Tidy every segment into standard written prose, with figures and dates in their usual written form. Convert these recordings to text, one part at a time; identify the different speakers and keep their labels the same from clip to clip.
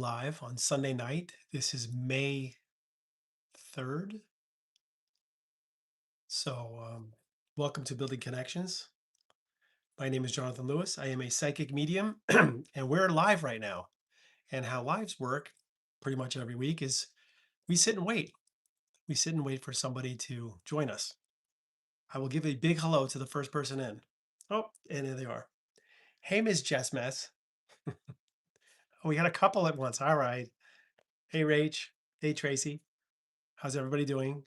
Speaker 1: live on Sunday night. This is May 3rd. So, welcome to Building Connections. My name is Jonathan Lewis. I am a psychic medium, and we're live right now. And how lives work pretty much every week is we sit and wait. We sit and wait for somebody to join us. I will give a big hello to the first person in. Oh, and there they are. Hey, Miss Jess Mess. Oh, we got a couple at once. All right. Hey, Rach. Hey, Tracy. How's everybody doing?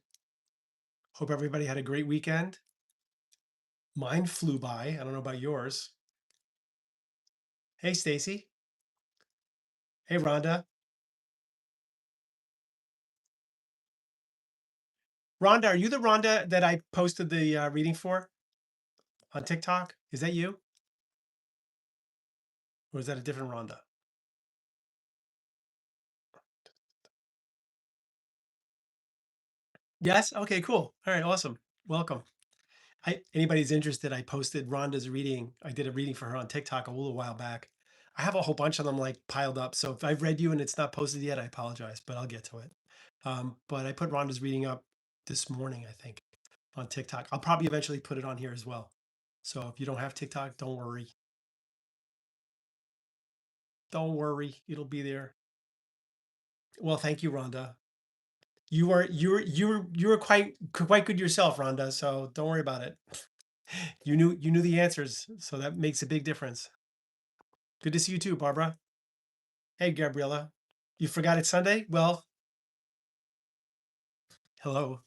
Speaker 1: Hope everybody had a great weekend. Mine flew by. I don't know about yours. Hey, Stacy. Hey, Rhonda. Rhonda, are you the Rhonda that I posted the reading for on TikTok? Is that you? Or is that a different Rhonda? Yes? Okay, cool. All right, awesome. Welcome. Anybody's interested, I posted Rhonda's reading. I did a reading for her on TikTok a little while back. I have a whole bunch of them like piled up. So if I've read you and it's not posted yet, I apologize, but I'll get to it. But I put Rhonda's reading up this morning, I think, on TikTok. I'll probably eventually put it on here as well. So if you don't have TikTok, don't worry. Don't worry, it'll be there. Well, thank you, Rhonda. You were quite good yourself, Rhonda. So don't worry about it. You knew the answers, so that makes a big difference. Good to see you too, Barbara. Hey, Gabriella. You forgot it's Sunday? Well, hello.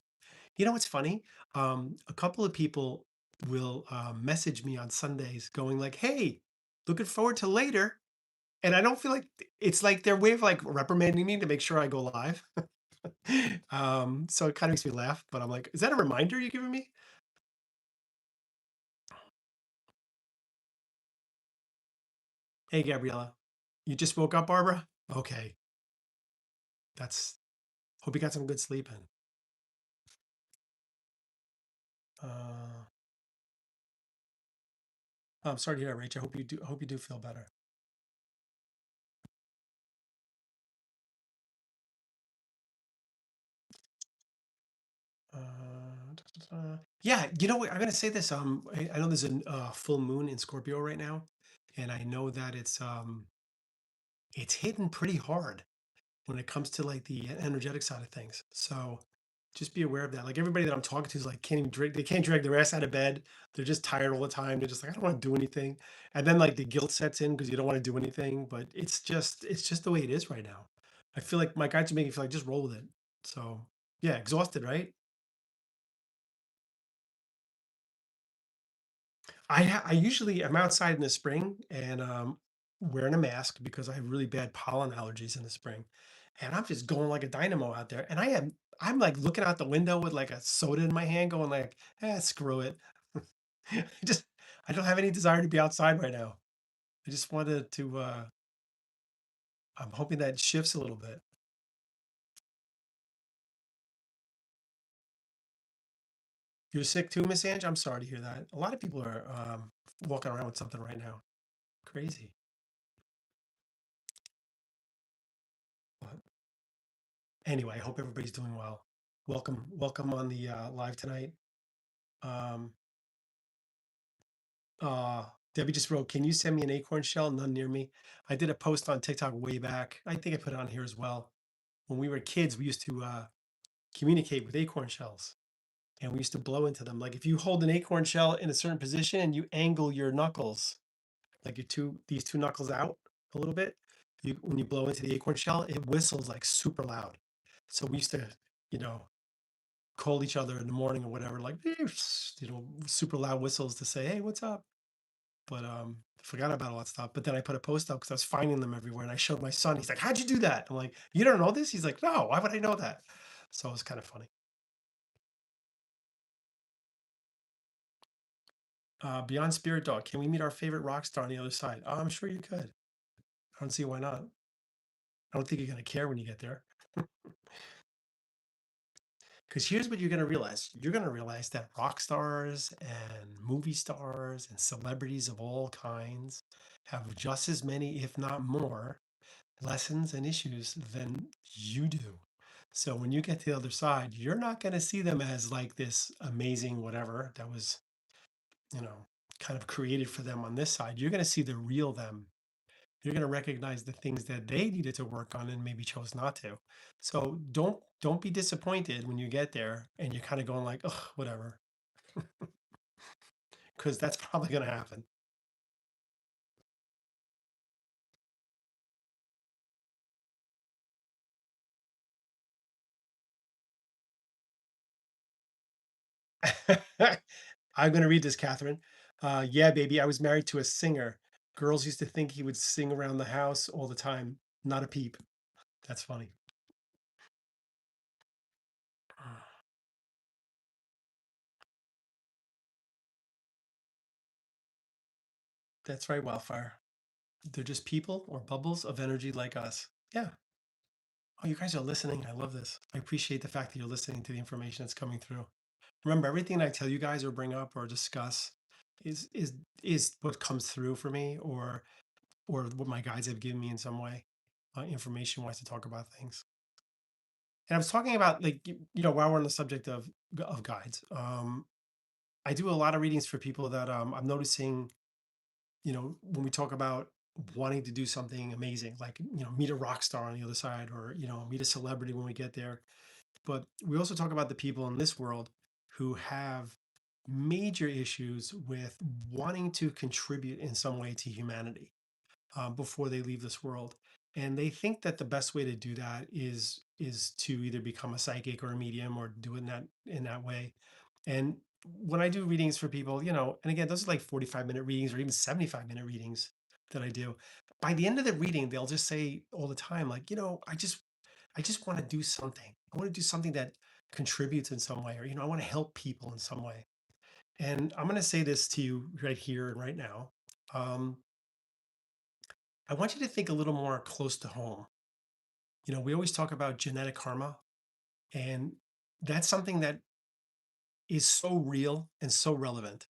Speaker 1: You know what's funny? A couple of people will message me on Sundays going like, "Hey, looking forward to later." And I don't feel like it's like their way of like reprimanding me to make sure I go live. So it kind of makes me laugh, but I'm like, is that a reminder you're giving me? Hey, Gabriella, you just woke up, Barbara? Okay, that's hope you got some good sleep in. Uh, I'm sorry to hear that, Rach. I hope you do feel better. Yeah, you know what? I'm gonna say this. I know there's a full moon in Scorpio right now, and I know that it's hitting pretty hard when it comes to like the energetic side of things. So just be aware of that. Like everybody that I'm talking to is like can't even drink, they can't drag their ass out of bed. They're just tired all the time. They're just like, I don't want to do anything. And then like the guilt sets in because you don't want to do anything. But it's just the way it is right now. I feel like my guides are making me feel like just roll with it. So yeah, exhausted, right? I usually am outside in the spring and wearing a mask because I have really bad pollen allergies in the spring, and I'm just going like a dynamo out there. And I'm like looking out the window with like a soda in my hand, going like, screw it. Just I don't have any desire to be outside right now. I just wanted to. I'm hoping that shifts a little bit. You're sick too, Miss Ange. I'm sorry to hear that. A lot of people are walking around with something right now. Crazy. But anyway, I hope everybody's doing well. Welcome on the live tonight. Um, uh, Debbie just wrote, "Can you send me an acorn shell? None near me." I did a post on TikTok way back. I think I put it on here as well. When we were kids, we used to communicate with acorn shells, and we used to blow into them. Like if you hold an acorn shell in a certain position and you angle your knuckles, like these two knuckles out a little bit, when you blow into the acorn shell, it whistles like super loud. So we used to, you know, call each other in the morning or whatever, like super loud whistles to say, "Hey, what's up?" But I forgot about all that stuff. But then I put a post up because I was finding them everywhere, and I showed my son. He's like, "How'd you do that?" I'm like, "You don't know this?" He's like, "No, why would I know that?" So it was kind of funny. Beyond Spirit Dog, can we meet our favorite rock star on the other side? I'm sure you could. I don't see why not. I don't think you're gonna care when you get there. Because here's what you're going to realize. You're going to realize that rock stars and movie stars and celebrities of all kinds have just as many, if not more, lessons and issues than you do. So when you get to the other side, you're not going to see them as like this amazing whatever that was, you know, kind of created for them on this side. You're going to see the real them. You're going to recognize the things that they needed to work on and maybe chose not to. So don't be disappointed when you get there and you're kind of going like, oh, whatever, because that's probably going to happen. I'm going to read this, Catherine. Yeah, baby, I was married to a singer. Girls used to think he would sing around the house all the time. Not a peep. That's funny. That's right, Wildfire. They're just people or bubbles of energy like us. Yeah. Oh, you guys are listening. I love this. I appreciate the fact that you're listening to the information that's coming through. Remember, everything I tell you guys or bring up or discuss is is is what comes through for me or what my guides have given me in some way, information wise to talk about things. And I was talking about like while we're on the subject of guides, I do a lot of readings for people that I'm noticing. When we talk about wanting to do something amazing, like meet a rock star on the other side, or meet a celebrity when we get there. But we also talk about the people in this world who have major issues with wanting to contribute in some way to humanity before they leave this world. And they think that the best way to do that is to either become a psychic or a medium or do it in that way. And when I do readings for people, and again, those are like 45-minute readings or even 75-minute readings that I do. By the end of the reading, they'll just say all the time, like, I just want to do something. I want to do something that contributes in some way, or I want to help people in some way. And I'm going to say this to you right here and right now. Um, I want you to think a little more close to home. We always talk about genetic karma, and that's something that is so real and so relevant.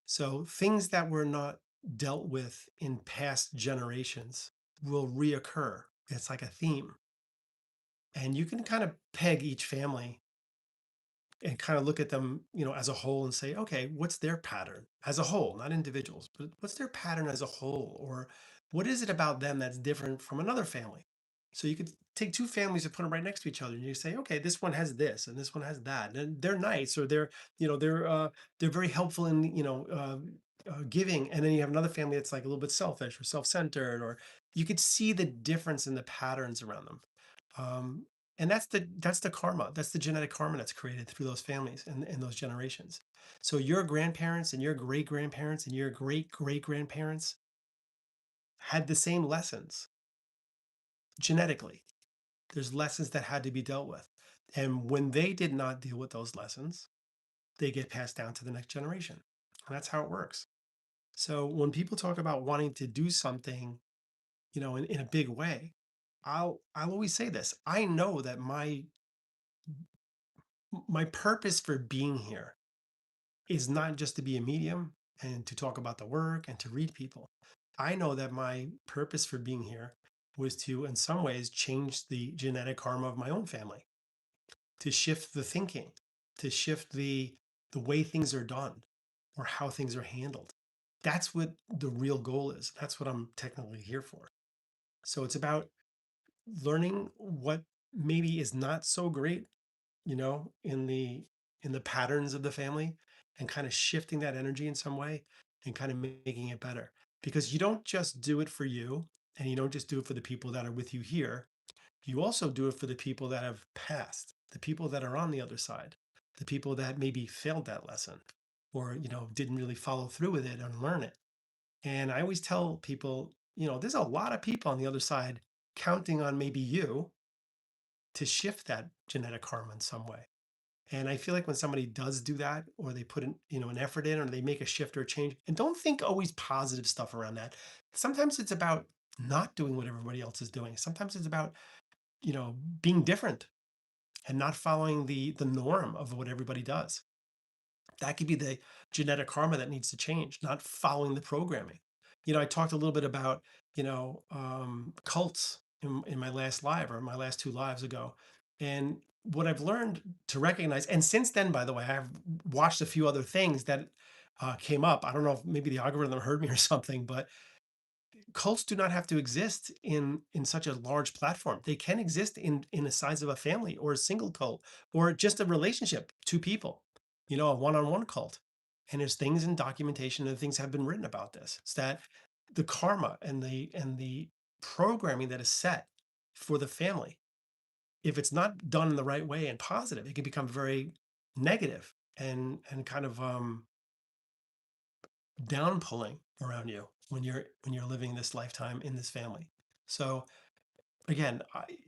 Speaker 1: So things that were not dealt with in past generations will reoccur. It's like a theme. And you can kind of peg each family and kind of look at them, as a whole and say, okay, what's their pattern as a whole, not individuals, but what's their pattern as a whole? Or what is it about them that's different from another family? So you could take two families and put them right next to each other and you say, okay, this one has this and this one has that. And they're nice or they're very helpful in, giving. And then you have another family that's like a little bit selfish or self-centered, or you could see the difference in the patterns around them. Um, and that's the karma. That's the genetic karma that's created through those families and those generations. So your grandparents and your great grandparents and your great great grandparents had the same lessons genetically. There's lessons that had to be dealt with. And when they did not deal with those lessons, they get passed down to the next generation. And that's how it works. So when people talk about wanting to do something, in a big way, I'll always say this. I know that my purpose for being here is not just to be a medium and to talk about the work and to read people. I know that my purpose for being here was to, in some ways, change the genetic karma of my own family, to shift the thinking, to shift the way things are done or how things are handled. That's what the real goal is. That's what I'm technically here for. So it's about learning what maybe is not so great, in the patterns of the family, and kind of shifting that energy in some way and kind of making it better. Because you don't just do it for you and you don't just do it for the people that are with you here. You also do it for the people that have passed, the people that are on the other side, the people that maybe failed that lesson or, didn't really follow through with it and learn it. And I always tell people, there's a lot of people on the other side counting on maybe you to shift that genetic karma in some way. And I feel like when somebody does do that, or they put an effort in, or they make a shift or a change, and don't think always positive stuff around that. Sometimes it's about not doing what everybody else is doing. Sometimes it's about, being different and not following the norm of what everybody does. That could be the genetic karma that needs to change, not following the programming. I talked a little bit about, cults in my last live or my last two lives ago. And what I've learned to recognize, and since then, by the way, I've watched a few other things that came up. I don't know if maybe the algorithm heard me or something, but cults do not have to exist in such a large platform. They can exist in the size of a family or a single cult or just a relationship, two people, a one-on-one cult. And there's things in documentation and things have been written about this. It's that the karma and the programming that is set for the family, if it's not done in the right way and positive, it can become very negative and kind of down pulling around you when you're living this lifetime in this family. So again,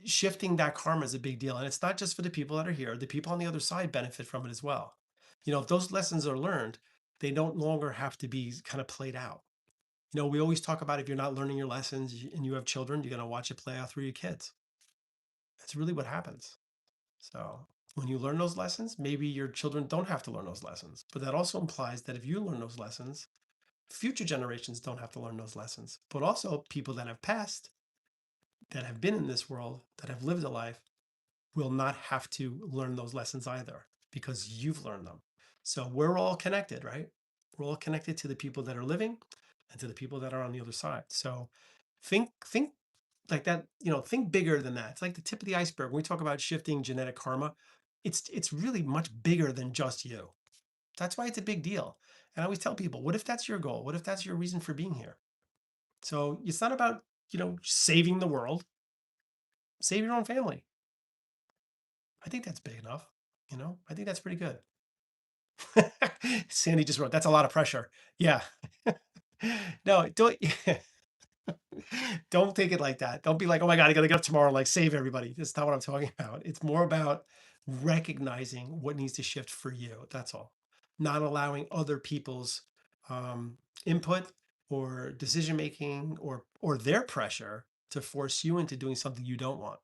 Speaker 1: shifting that karma is a big deal, and it's not just for the people that are here. The people on the other side benefit from it as well. If those lessons are learned, they don't longer have to be kind of played out. We always talk about if you're not learning your lessons and you have children, you're going to watch it play out through your kids. That's really what happens. So when you learn those lessons, maybe your children don't have to learn those lessons. But that also implies that if you learn those lessons, future generations don't have to learn those lessons. But also people that have passed, that have been in this world, that have lived a life, will not have to learn those lessons either because you've learned them. So we're all connected, right? We're all connected to the people that are living and to the people that are on the other side. So think like that, think bigger than that. It's like the tip of the iceberg. When we talk about shifting genetic karma, it's really much bigger than just you. That's why it's a big deal. And I always tell people, what if that's your goal? What if that's your reason for being here? So it's not about, saving the world, save your own family. I think that's big enough. I think that's pretty good. Sandy just wrote, that's a lot of pressure. Yeah. No, don't take it like that. Don't be like, oh my God, I gotta get up tomorrow and like save everybody. That's not what I'm talking about. It's more about recognizing what needs to shift for you. That's all. Not allowing other people's um, input or decision making or their pressure to force you into doing something you don't want.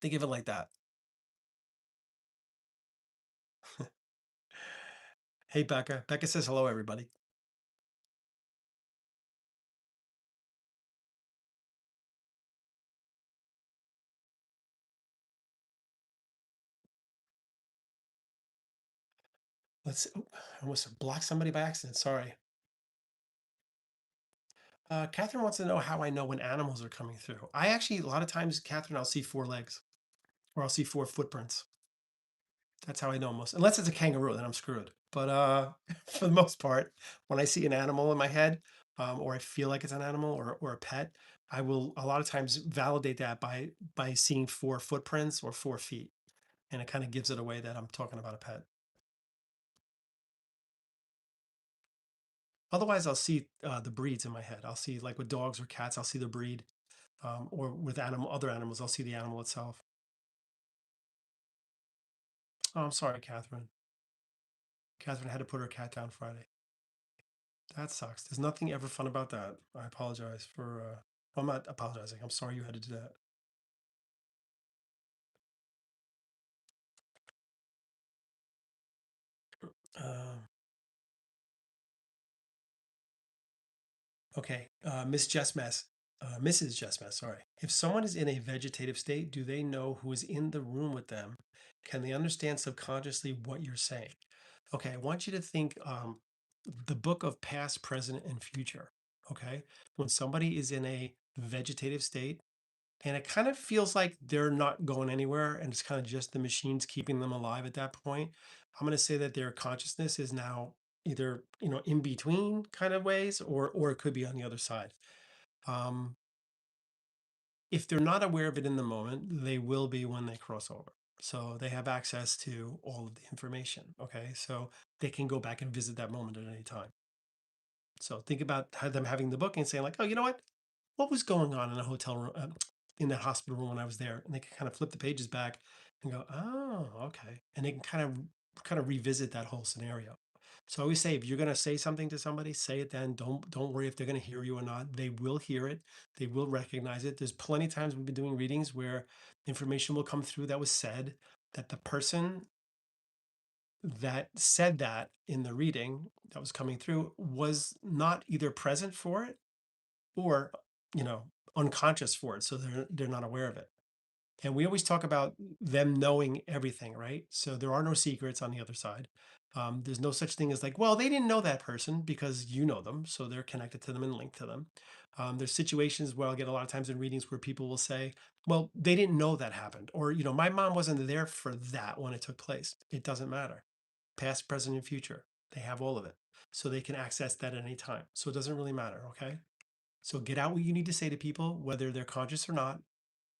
Speaker 1: Think of it like that. Hey, Becca. Becca says hello, everybody. I almost blocked somebody by accident. Sorry. Catherine wants to know how I know when animals are coming through. I actually, a lot of times, Catherine, I'll see four legs or I'll see four footprints. That's how I know most, unless it's a kangaroo, then I'm screwed. But for the most part, when I see an animal in my head, or I feel like it's an animal or a pet, I will a lot of times validate that by seeing four footprints or 4 feet, and it kind of gives it away that I'm talking about a pet. Otherwise, I'll see the breeds in my head. I'll see like with dogs or cats, I'll see the breed, or with other animals, I'll see the animal itself. Oh, I'm sorry, Catherine. Catherine had to put her cat down Friday. That sucks. There's nothing ever fun about that. I apologize for. Well, I'm not apologizing. I'm sorry you had to do that. Uh, okay, Miss Jess Mess, Mrs. Jess Mess. Sorry. If someone is in a vegetative state, do they know who is in the room with them? Can they understand subconsciously what you're saying? Okay, I want you to think the book of past, present, and future. Okay, when somebody is in a vegetative state, and it kind of feels like they're not going anywhere and it's kind of just the machines keeping them alive at that point. I'm going to say that their consciousness is now either in between kind of ways or it could be on the other side. um, if they're not aware of it in the moment, they will be when they cross over. So they have access to all of the information. Okay, so they can go back and visit that moment at any time. So think about them having the book and saying like, oh, you know what was going on in a hotel room, in that hospital room when I was there, and they can kind of flip the pages back and go, oh, okay, and they can kind of revisit that whole scenario. So I always say, if you're going to say something to somebody, say it then. Don't worry if they're going to hear you or not. They will hear it. They will recognize it. There's plenty of times we've been doing readings where information will come through that was said that the person that said that in the reading that was coming through was not either present for it or unconscious for it, so they're not aware of it. And we always talk about them knowing everything, right? So there are no secrets on the other side. There's no such thing as like, well, they didn't know that person because you know them, so they're connected to them and linked to them. There's situations where I'll get a lot of times in readings where people will say, well, they didn't know that happened, or my mom wasn't there for that when it took place. It doesn't matter. Past, present, and future, they have all of it, so they can access that at any time. So it doesn't really matter. Okay. So get out what you need to say to people, whether they're conscious or not.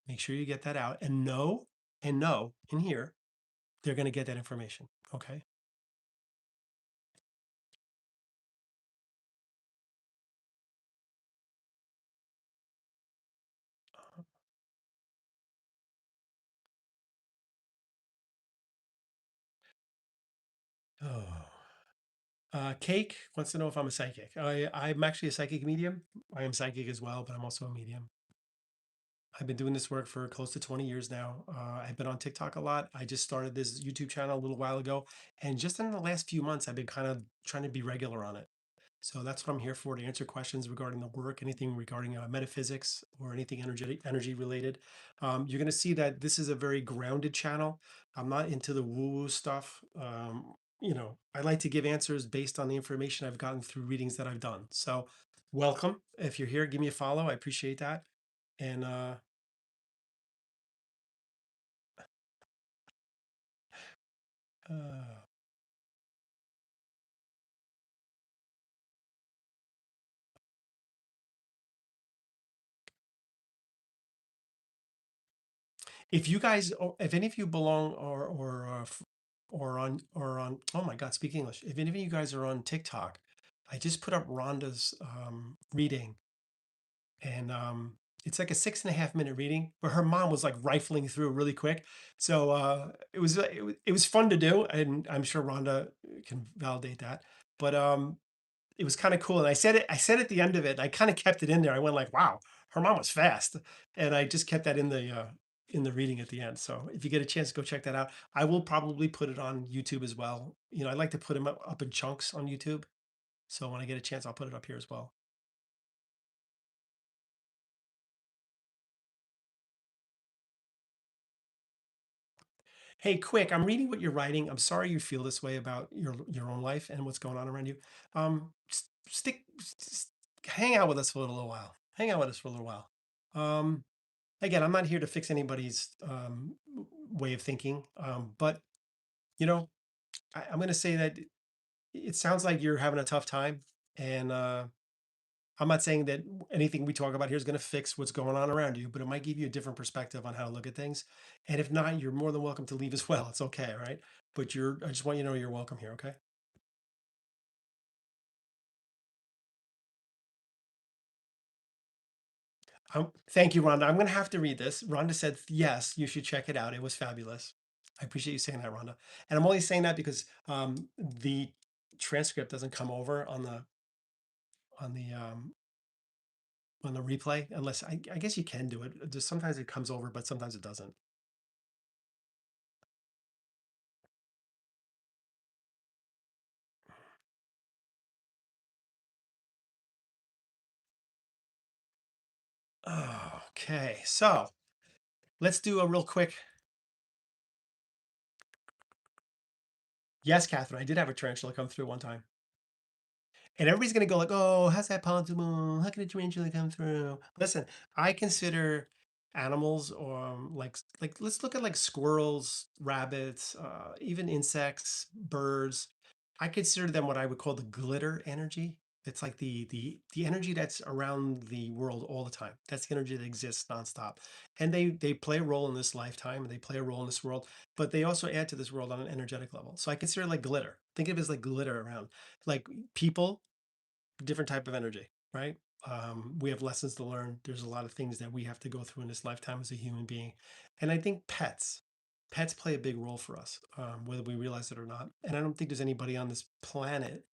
Speaker 1: Make sure you get that out and know in here they're going to get that information. Okay. Oh. Cake wants to know if I'm a psychic. I'm actually a psychic medium. I am psychic as well, but I'm also a medium. I've been doing this work for close to 20 years now. I've been on TikTok a lot. I just started this YouTube channel a little while ago. And just in the last few months, I've been kind of trying to be regular on it. So that's what I'm here for, to answer questions regarding the work, anything regarding metaphysics or anything energy related. You're going to see that this is a very grounded channel. I'm not into the woo woo stuff. I like to give answers based on the information I've gotten through readings that I've done. So welcome. If you're here, give me a follow. I appreciate that. And uh, if you guys, if any of you belong or on, oh my God, speak English. If any of you guys are on TikTok, I just put up Rhonda's reading, and it's like a 6.5 minute reading, but her mom was like rifling through really quick. So it was fun to do, and I'm sure Rhonda can validate that. But it was kind of cool. And I said at the end of it, I kind of kept it in there. I went like, wow, her mom was fast. And I just kept that in the reading at the end. So if you get a chance, go check that out. I will probably put it on YouTube as well. I like to put them up in chunks on YouTube. So when I get a chance, I'll put it up here as well. Hey, quick, I'm reading what you're writing. I'm sorry you feel this way about your own life and what's going on around you. Stick, hang out with us for a little while. Hang out with us for a little while. Um, Again, I'm not here to fix anybody's way of thinking, but you know, I'm going to say that it sounds like you're having a tough time, and I'm not saying that anything we talk about here is going to fix what's going on around you, but it might give you a different perspective on how to look at things. And if not, you're more than welcome to leave as well. It's okay, right? But I just want you to know you're welcome here. Okay. Thank you, Rhonda. I'm going to have to read this. Rhonda said, yes, you should check it out. It was fabulous. I appreciate you saying that, Rhonda. And I'm only saying that because the transcript doesn't come over on the um, on the replay, unless I guess you can do it. Just sometimes it comes over, but sometimes it doesn't. Okay, so let's do a real quick. Yes, Catherine, I did have a tarantula come through one time. And everybody's gonna go like, "Oh, how's that possible? How can a tarantula come through?" Listen, I consider animals, like let's look at like squirrels, rabbits, even insects, birds. I consider them what I would call the glitter energy. It's like the energy that's around the world all the time. That's the energy that exists nonstop, and they play a role in this lifetime, and they play a role in this world. But they also add to this world on an energetic level. So I consider it like glitter. Think of it as like glitter around, like people, different type of energy, right? We have lessons to learn. There's a lot of things that we have to go through in this lifetime as a human being. And I think pets play a big role for us, whether we realize it or not. And I don't think there's anybody on this planet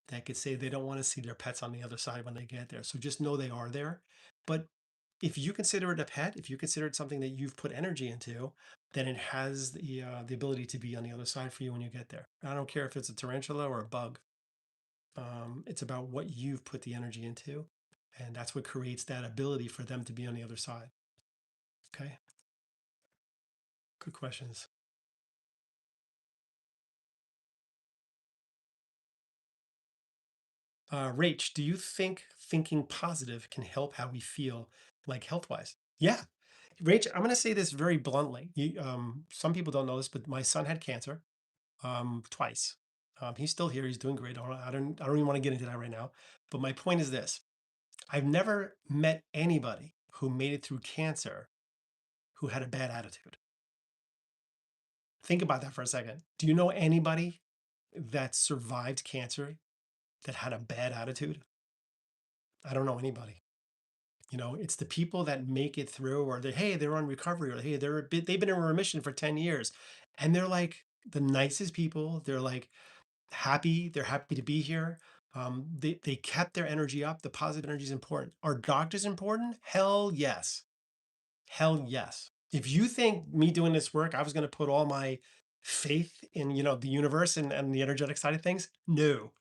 Speaker 1: that could say they don't want to see their pets on the other side when they get there. So just know they are there. But if you consider it a pet, if you consider it something that you've put energy into, then it has the ability to be on the other side for you when you get there. I don't care if it's a tarantula or a bug. It's about what you've put the energy into. And that's what creates that ability for them to be on the other side. Okay. Good questions. Rach, do you think thinking positive can help how we feel, like health wise? Yeah. Rach, I'm going to say this very bluntly. Some people don't know this, but my son had cancer twice. He's still here. He's doing great. I don't even want to get into that right now. But my point is this: I've never met anybody who made it through cancer who had a bad attitude. Think about that for a second. Do you know anybody that survived cancer that had a bad attitude? I don't know anybody. It's the people that make it through, or they're on recovery, or hey, they've been in remission for 10 years, and they're like the nicest people. They're like happy. They're happy to be here. They kept their energy up. The positive energy is important. Are doctors important? Hell yes. Hell yes. If you think me doing this work, I was going to put all my faith in, the universe and the energetic side of things, no,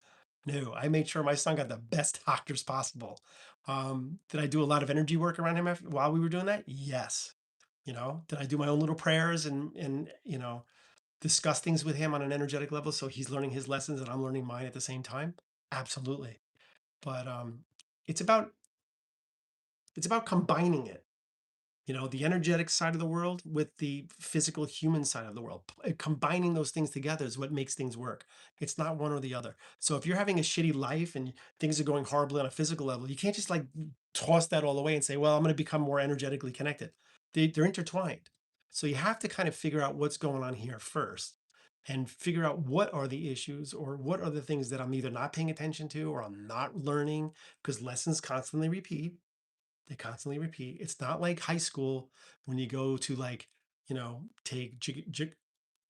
Speaker 1: no. I made sure my son got the best doctors possible. Did I do a lot of energy work around him while we were doing that? Yes. Did I do my own little prayers and discuss things with him on an energetic level so he's learning his lessons and I'm learning mine at the same time? Absolutely. But it's about it's about combining it, the energetic side of the world with the physical human side of the world. Combining those things together is what makes things work. It's not one or the other. So if you're having a shitty life and things are going horribly on a physical level, you can't just like toss that all away and say, well, I'm going to become more energetically connected. They're intertwined. So you have to kind of figure out what's going on here first and figure out what are the issues or what are the things that I'm either not paying attention to or I'm not learning, because lessons constantly repeat. They constantly repeat. It's not like high school when you go to like, take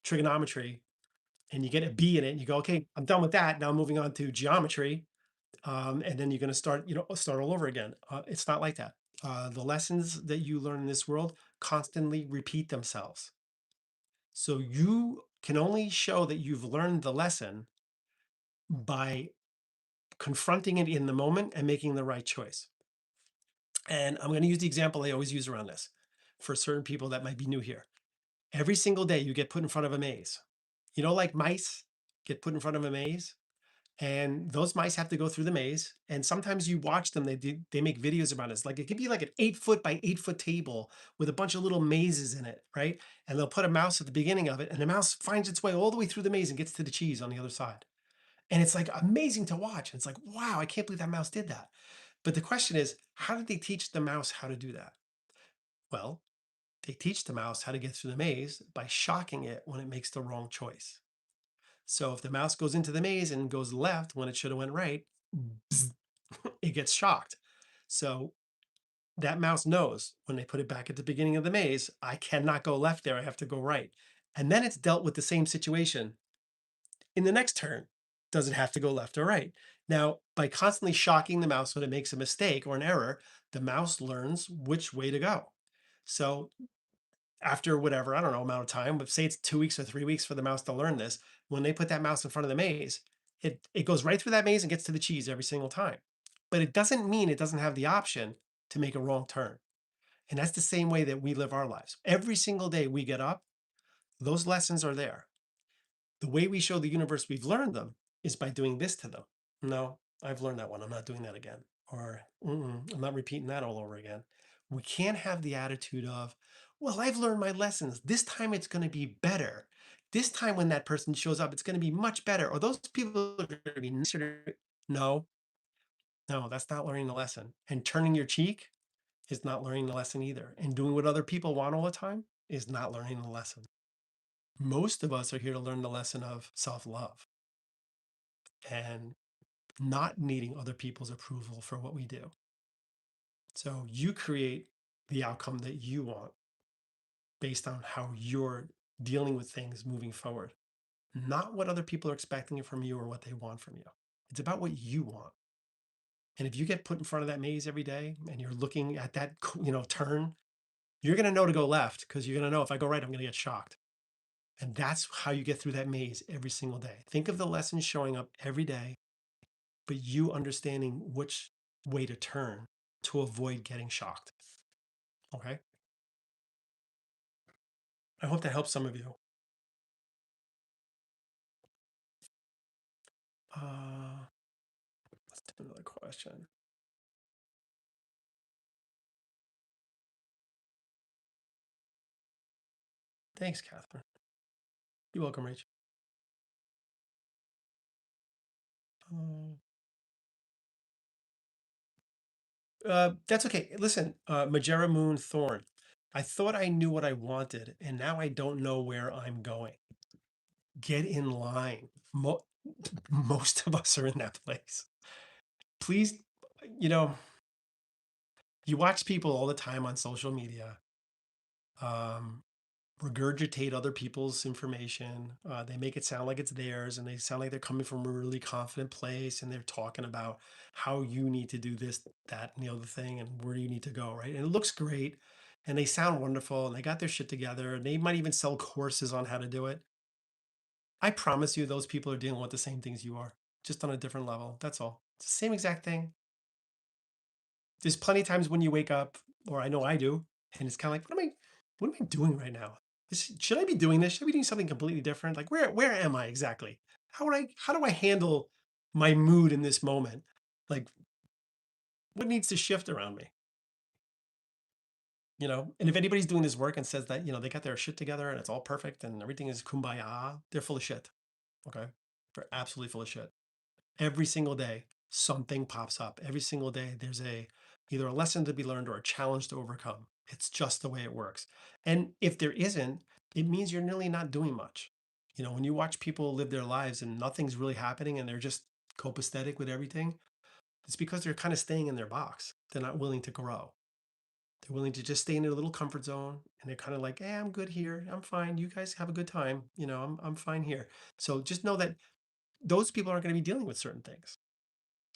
Speaker 1: trigonometry and you get a B in it and you go, okay, I'm done with that. Now I'm moving on to geometry. And then you're going to start all over again. It's not like that. The lessons that you learn in this world constantly repeat themselves. So you can only show that you've learned the lesson by confronting it in the moment and making the right choice. And I'm going to use the example I always use around this for certain people that might be new here. Every single day you get put in front of a maze. Like mice get put in front of a maze, and those mice have to go through the maze. And sometimes you watch them, they make videos about this. Like it could be like an 8 foot by 8 foot table with a bunch of little mazes in it, right? And they'll put a mouse at the beginning of it, and the mouse finds its way all the way through the maze and gets to the cheese on the other side. And it's like amazing to watch. And it's like, wow, I can't believe that mouse did that. But the question is, how did they teach the mouse how to do that? Well, they teach the mouse how to get through the maze by shocking it when it makes the wrong choice. So if the mouse goes into the maze and goes left when it should have went right, it gets shocked. So that mouse knows when they put it back at the beginning of the maze, I cannot go left there. I have to go right. And then it's dealt with the same situation in the next turn. Does it have to go left or right? Now, by constantly shocking the mouse when it makes a mistake or an error, the mouse learns which way to go. So after whatever, I don't know, amount of time, but say it's 2 weeks or 3 weeks for the mouse to learn this, when they put that mouse in front of the maze, it goes right through that maze and gets to the cheese every single time. But it doesn't mean it doesn't have the option to make a wrong turn. And that's the same way that we live our lives. Every single day we get up, those lessons are there. The way we show the universe we've learned them is by doing this to them. No, I've learned that one. I'm not doing that again. Or I'm not repeating that all over again. We can't have the attitude of, well, I've learned my lessons. This time it's going to be better. This time when that person shows up, it's going to be much better. Or those people are going to be nicer. No, no, that's not learning the lesson. And turning your cheek is not learning the lesson either. And doing what other people want all the time is not learning the lesson. Most of us are here to learn the lesson of self love and not needing other people's approval for what we do. So you create the outcome that you want based on how you're dealing with things moving forward, not what other people are expecting from you or what they want from you. It's about what you want. And if you get put in front of that maze every day and you're looking at that, turn, you're going to know to go left because you're going to know if I go right, I'm going to get shocked. And that's how you get through that maze every single day. Think of the lessons showing up every day, but you understanding which way to turn to avoid getting shocked. Okay. I hope that helps some of you. Let's do another question. Thanks, Catherine. You're welcome, Rach. Uh, that's okay. Listen, Majera Moon Thorn. I thought I knew what I wanted, and now I don't know where I'm going. Get in line. Most of us are in that place. Please, you know, you watch people all the time on social media um, regurgitate other people's information. They make it sound like it's theirs, and they sound like they're coming from a really confident place, and they're talking about how you need to do this, that, and the other thing, and where you need to go, right? And it looks great, and they sound wonderful, and they got their shit together, and they might even sell courses on how to do it. I promise you, those people are dealing with the same things you are, just on a different level. That's all. It's the same exact thing. There's plenty of times when you wake up, or I know I do, and it's kind of like, what am I doing right now? Should I be doing this? Should I be doing something completely different? Like where am I exactly? How do I handle my mood in this moment? Like what needs to shift around me? And if anybody's doing this work and says that, they got their shit together and it's all perfect and everything is kumbaya, they're full of shit. Okay. They're absolutely full of shit. Every single day something pops up. Every single day there's either a lesson to be learned or a challenge to overcome. It's just the way it works. And if there isn't, it means you're nearly not doing much. When you watch people live their lives and nothing's really happening and they're just copacetic with everything, it's because they're kind of staying in their box. They're not willing to grow. They're willing to just stay in their little comfort zone, and they're kind of like, hey, I'm good here. I'm fine. You guys have a good time. I'm fine here. So just know that those people aren't going to be dealing with certain things.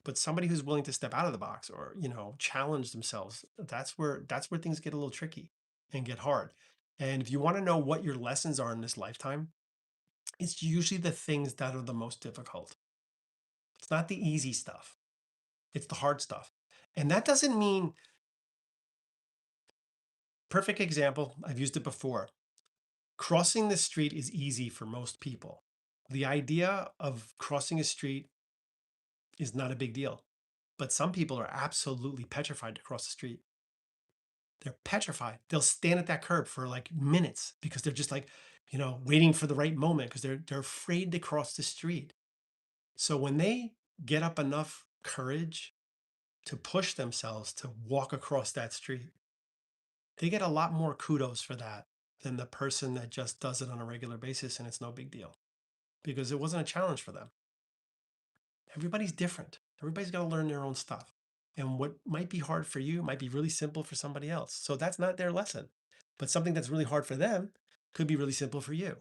Speaker 1: But somebody who's willing to step out of the box or challenge themselves, that's where things get a little tricky and get hard. And if you want to know what your lessons are in this lifetime, it's usually the things that are the most difficult. It's not the easy stuff, it's the hard stuff. And that doesn't mean, perfect example, I've used it before. Crossing the street is easy for most people. The idea of crossing a street is not a big deal, but some people are absolutely petrified to cross the street. They're petrified. They'll stand at that curb for like minutes because they're just like, waiting for the right moment because they're afraid to cross the street. So when they get up enough courage to push themselves to walk across that street, they get a lot more kudos for that than the person that just does it on a regular basis and it's no big deal because it wasn't a challenge for them. Everybody's different. Everybody's got to learn their own stuff. And what might be hard for you might be really simple for somebody else. So that's not their lesson. But something that's really hard for them could be really simple for you.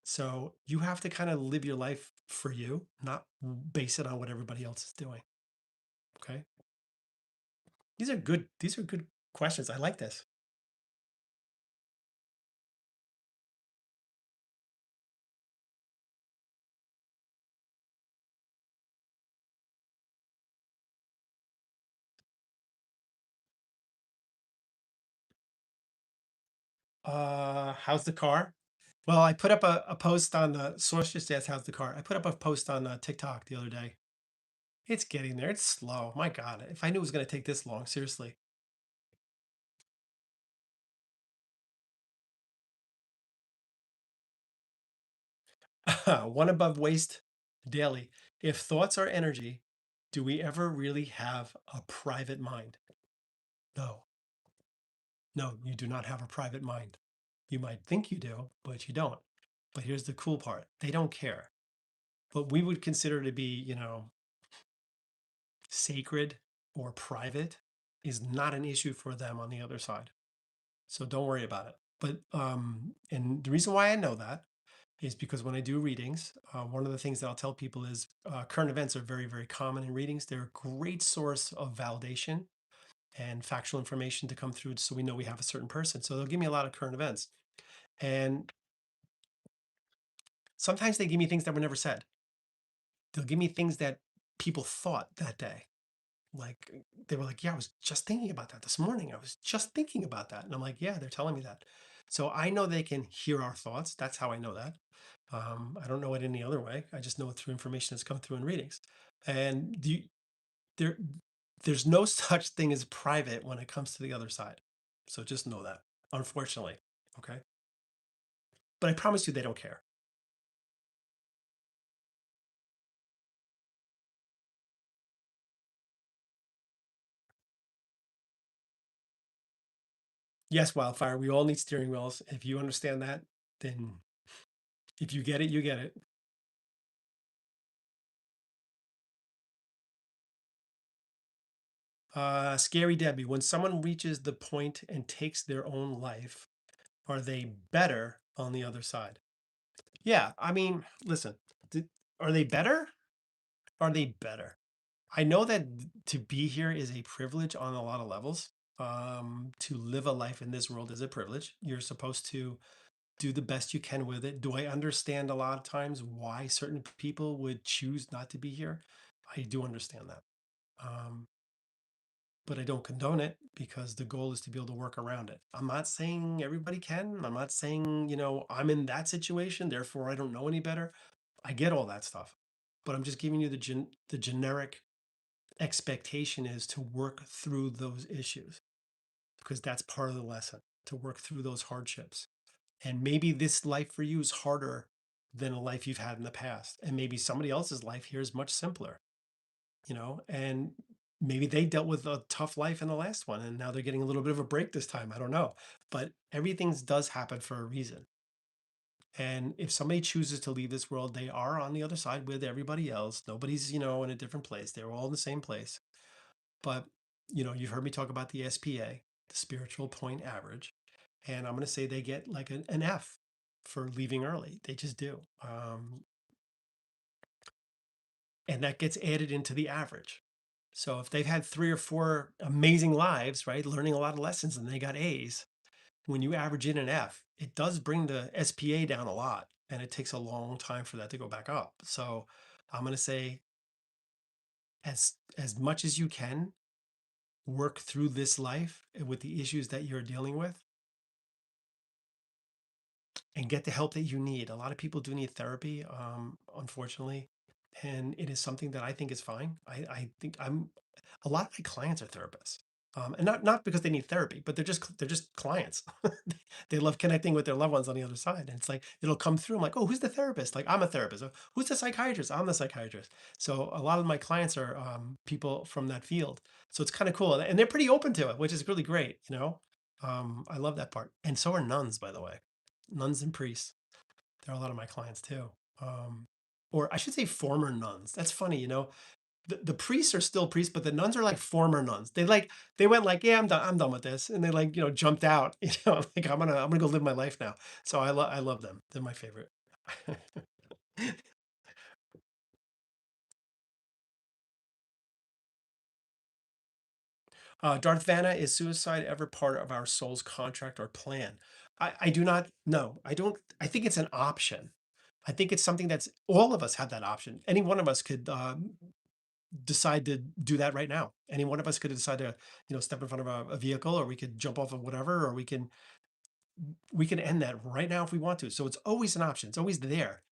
Speaker 1: So you have to kind of live your life for you, not base it on what everybody else is doing. Okay. These are good questions. I like this. How's the car? Well, I put up a post on the source just asked how's the car. I put up a post on TikTok the other day. It's getting there. It's slow. My God, if I knew it was going to take this long, seriously. One above waist daily. If thoughts are energy, do we ever really have a private mind? No, no, you do not have a private mind. You might think you do, but you don't. But here's the cool part, they don't care. What we would consider to be, sacred or private is not an issue for them on the other side. So don't worry about it. But, and the reason why I know that is because when I do readings, one of the things that I'll tell people is current events are very, very common in readings. They're a great source of validation and factual information to come through so we know we have a certain person. So they'll give me a lot of current events. And sometimes they give me things that were never said. They'll give me things that people thought that day. Like they were like, yeah, I was just thinking about that this morning. I was just thinking about that. And I'm like, yeah, they're telling me that. So I know they can hear our thoughts. That's how I know that. I don't know it any other way. I just know it through information that's come through in readings. And there, there's no such thing as private when it comes to the other side. So just know that, unfortunately. Okay. But I promise you they don't care. Yes, wildfire. We all need steering wheels. If you understand that, then if you get it, you get it. Scary Debbie, when someone reaches the point and takes their own life, are they better on the other side? Yeah, I mean, listen, are they better? Are they better? I know that to be here is a privilege on a lot of levels. To live a life in this world is a privilege. You're supposed to do the best you can with it. Do I understand a lot of times why certain people would choose not to be here? I do understand that. Um, but I don't condone it because the goal is to be able to work around it. I'm not saying everybody can. I'm not saying, I'm in that situation, therefore I don't know any better. I get all that stuff. But I'm just giving you the generic expectation is to work through those issues because that's part of the lesson, to work through those hardships. And maybe this life for you is harder than a life you've had in the past. And maybe somebody else's life here is much simpler, and maybe they dealt with a tough life in the last one and now they're getting a little bit of a break this time. I don't know. But everything does happen for a reason. And if somebody chooses to leave this world, they are on the other side with everybody else. Nobody's, in a different place. They're all in the same place. But, you've heard me talk about the SPA, the spiritual point average. And I'm going to say they get like an F for leaving early. They just do. And that gets added into the average. So if they've had 3 or 4 amazing lives, right, learning a lot of lessons and they got A's, when you average in an F, it does bring the SPA down a lot. And it takes a long time for that to go back up. So I'm going to say as much as you can, work through this life with the issues that you're dealing with and get the help that you need. A lot of people do need therapy, unfortunately, and it is something that I think is fine. I think a lot of my clients are therapists, and not because they need therapy, but they're just clients. They love connecting with their loved ones on the other side, and it's like it'll come through. I'm like, oh, who's the therapist? Like I'm a therapist. Oh, who's the psychiatrist? I'm the psychiatrist. So a lot of my clients are people from that field. So it's kind of cool, and they're pretty open to it, which is really great. I love that part, and so are nuns, by the way. Nuns and priests. They're a lot of my clients too. Um, or I should say former nuns. That's funny, the priests are still priests, but the nuns are like former nuns. They went like, yeah, I'm done with this. And they like, jumped out, like I'm gonna go live my life now. So I love them. They're my favorite. Darth Vanna, is suicide ever part of our soul's contract or plan? I do not know. I don't, I think it's an option. I think it's something that's all of us have that option. Any one of us could decide to do that right now. Any one of us could decide to, step in front of a vehicle, or we could jump off of whatever, or we can end that right now if we want to. So it's always an option. It's always there,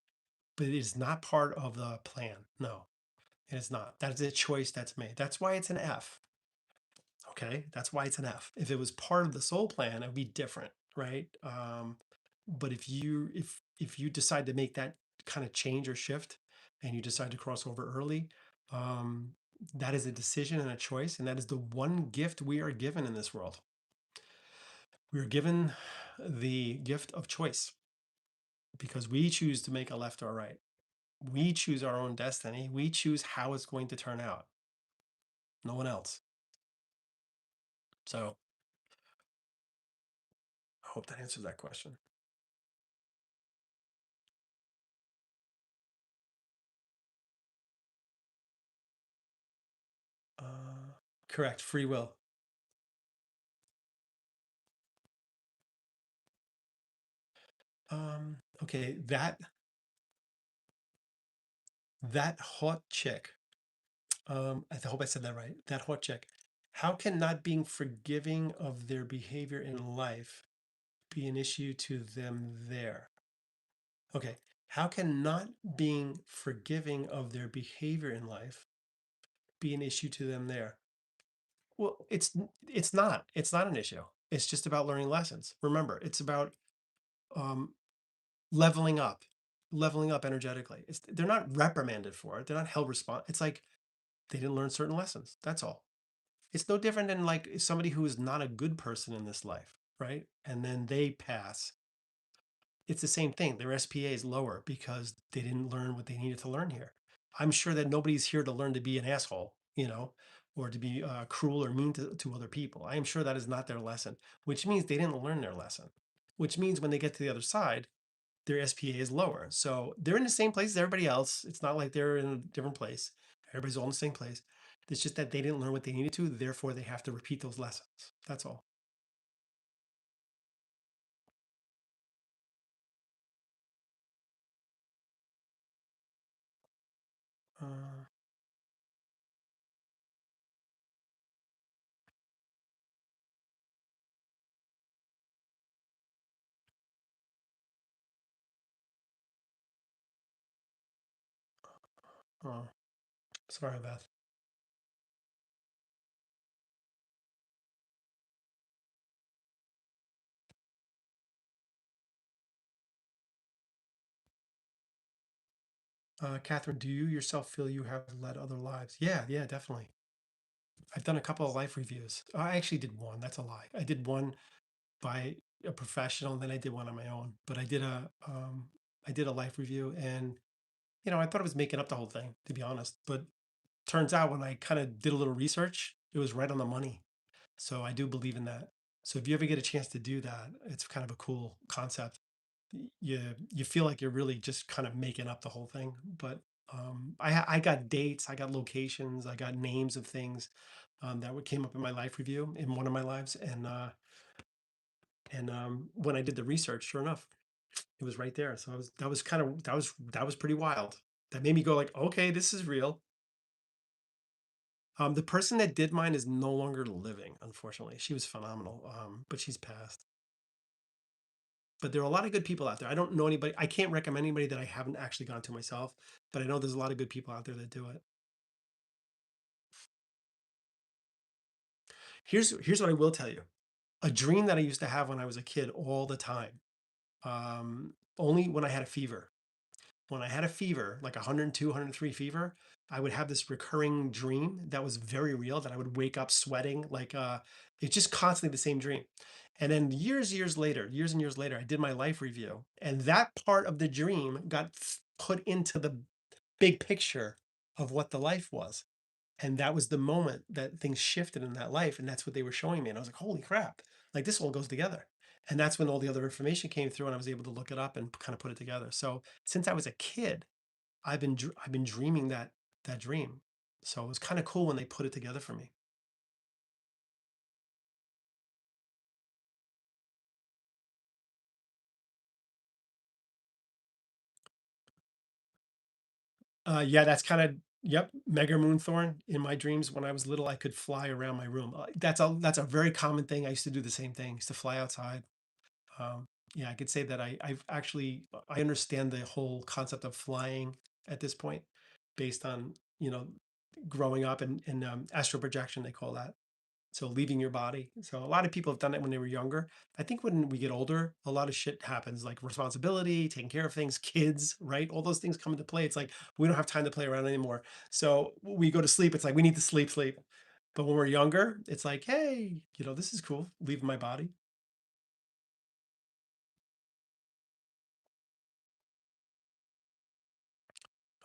Speaker 1: but it is not part of the plan. No, it is not. That is a choice that's made. That's why it's an F. Okay, that's why it's an F. If it was part of the soul plan, it would be different, right? But if you decide to make that kind of change or shift, and you decide to cross over early, um, that is a decision and a choice, and that is the one gift we are given in this world. We are given the gift of choice because we choose to make a left or a right. We choose our own destiny. We choose how it's going to turn out. No one else. So I hope that answers that question. Correct. Free will. Okay, that hot chick. I hope I said that right. That hot chick. How can not being forgiving of their behavior in life be an issue to them there? Okay. How can not being forgiving of their behavior in life be an issue to them there? Well, it's not an issue. It's just about learning lessons. Remember, it's about um, leveling up, leveling up energetically. They're not reprimanded for it. They're not held responsible. It's like they didn't learn certain lessons. That's all. It's no different than like somebody who is not a good person in this life, right? And then they pass. It's the same thing. Their SPA is lower because they didn't learn what they needed to learn here. I'm sure that nobody's here to learn to be an asshole, or to be cruel or mean to other people. I am sure that is not their lesson, which means they didn't learn their lesson, which means when they get to the other side, their SPA is lower. So they're in the same place as everybody else. It's not like they're in a different place. Everybody's all in the same place. It's just that they didn't learn what they needed to, therefore they have to repeat those lessons. That's all. Uh, oh, sorry, Beth. Catherine, do you yourself feel you have led other lives? Yeah, yeah, definitely. I've done a couple of life reviews. I actually did one. That's a lie. I did one by a professional, and then I did one on my own. But I did a life review, and I thought I was making up the whole thing, to be honest. But turns out when I kind of did a little research, it was right on the money. So I do believe in that. So if you ever get a chance to do that, it's kind of a cool concept. You feel like you're really just kind of making up the whole thing, but I got dates, I got locations, I got names of things that came up in my life review in one of my lives, and when I did the research, sure enough, it was right there. So I was that was kind of that was pretty wild. That made me go like, okay, this is real. The person that did mine is no longer living, unfortunately. She was phenomenal, but she's passed. But there are a lot of good people out there. I don't know anybody. I can't recommend anybody that I haven't actually gone to myself, but I know there's a lot of good people out there that do it. Here's what I will tell you. A dream that I used to have when I was a kid all the time. Only when I had a fever. When I had a fever, like 102, 103 fever, I would have this recurring dream that was very real that I would wake up sweating like it's just constantly the same dream. And then years and years later, I did my life review, and that part of the dream got put into the big picture of what the life was. And that was the moment that things shifted in that life. And that's what they were showing me. And I was like, holy crap, like this all goes together. And that's when all the other information came through and I was able to look it up and kind of put it together. So since I was a kid, I've been dreaming that dream. So it was kind of cool when they put it together for me. Yeah, that's kind of yep. Mega Moonthorn in my dreams when I was little, I could fly around my room. That's a very common thing. I used to do the same thing. I used to fly outside. Yeah, I could say that I've actually I understand the whole concept of flying at this point, based on growing up and astral projection they call that. So leaving your body. So a lot of people have done it when they were younger. I think when we get older, a lot of shit happens, like responsibility, taking care of things, kids, right? All those things come into play. It's like we don't have time to play around anymore. So we go to sleep. It's like we need to sleep, sleep. But when we're younger, it's like, hey, this is cool. Leaving my body.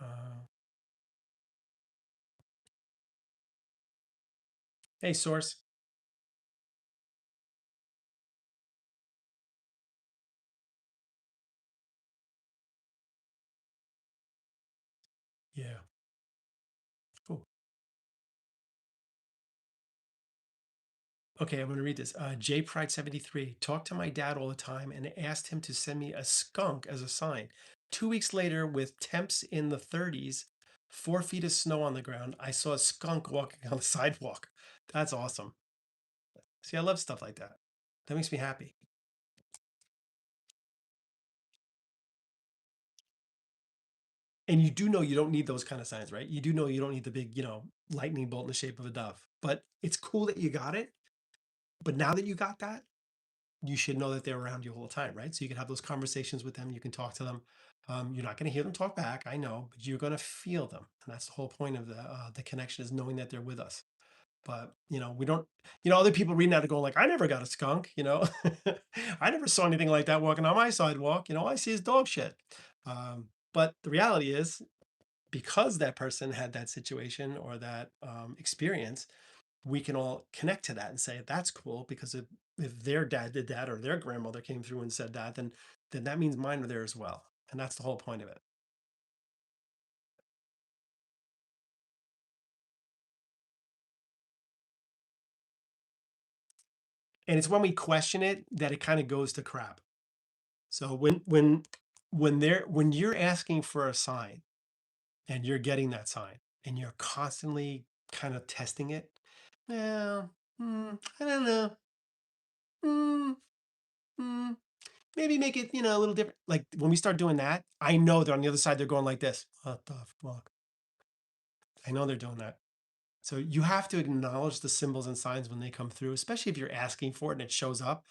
Speaker 1: Uh, hey, source. Yeah. Cool. Okay, I'm going to read this. J Pride 73 talked to my dad all the time and asked him to send me a skunk as a sign. 2 weeks later, with temps in the 30s, 4 feet of snow on the ground. I saw a skunk walking on the sidewalk. That's awesome. See, I love stuff like that. That makes me happy. And you do know you don't need those kind of signs, right? You do know you don't need the big, lightning bolt in the shape of a dove. But it's cool that you got it. But now that you got that, you should know that they're around you all the time, right? So you can have those conversations with them. You can talk to them. You're not going to hear them talk back, I know, but you're going to feel them, and that's the whole point of the connection is knowing that they're with us. But we don't. Other people reading that and going like, "I never got a skunk," I never saw anything like that walking on my sidewalk. All I see is dog shit. But the reality is, because that person had that situation or that experience, we can all connect to that and say that's cool because if their dad did that or their grandmother came through and said that, then that means mine are there as well, and that's the whole point of it. And it's when we question it that it kind of goes to crap. So when you're asking for a sign and you're getting that sign and you're constantly kind of testing it, well, I don't know. Hmm, hmm, maybe make it, a little different. Like when we start doing that, I know they're on the other side. They're going like this. What the fuck? I know they're doing that. So you have to acknowledge the symbols and signs when they come through, especially if you're asking for it and it shows up.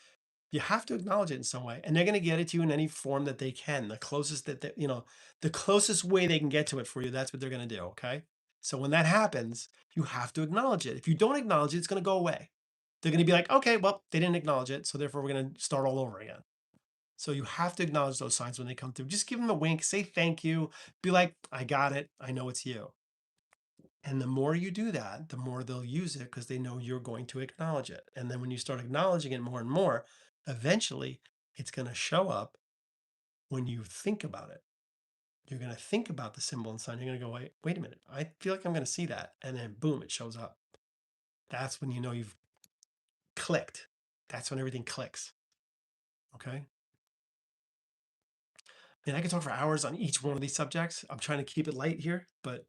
Speaker 1: You have to acknowledge it in some way, and they're going to get it to you in any form that they can. The closest way they can get to it for you, that's what they're going to do. Okay. So when that happens, you have to acknowledge it. If you don't acknowledge it, it's going to go away. They're going to be like, okay, well, they didn't acknowledge it. So therefore, we're going to start all over again. So you have to acknowledge those signs when they come through. Just give them a wink, say thank you, be like, I got it. I know it's you. And the more you do that, the more they'll use it because they know you're going to acknowledge it. And then when you start acknowledging it more and more, eventually it's going to show up when you think about it. You're going to think about the symbol and sign. You're going to go, wait a minute. I feel like I'm going to see that. And then boom, it shows up. That's when you know you've clicked. That's when everything clicks. Okay. And I could talk for hours on each one of these subjects. I'm trying to keep it light here, but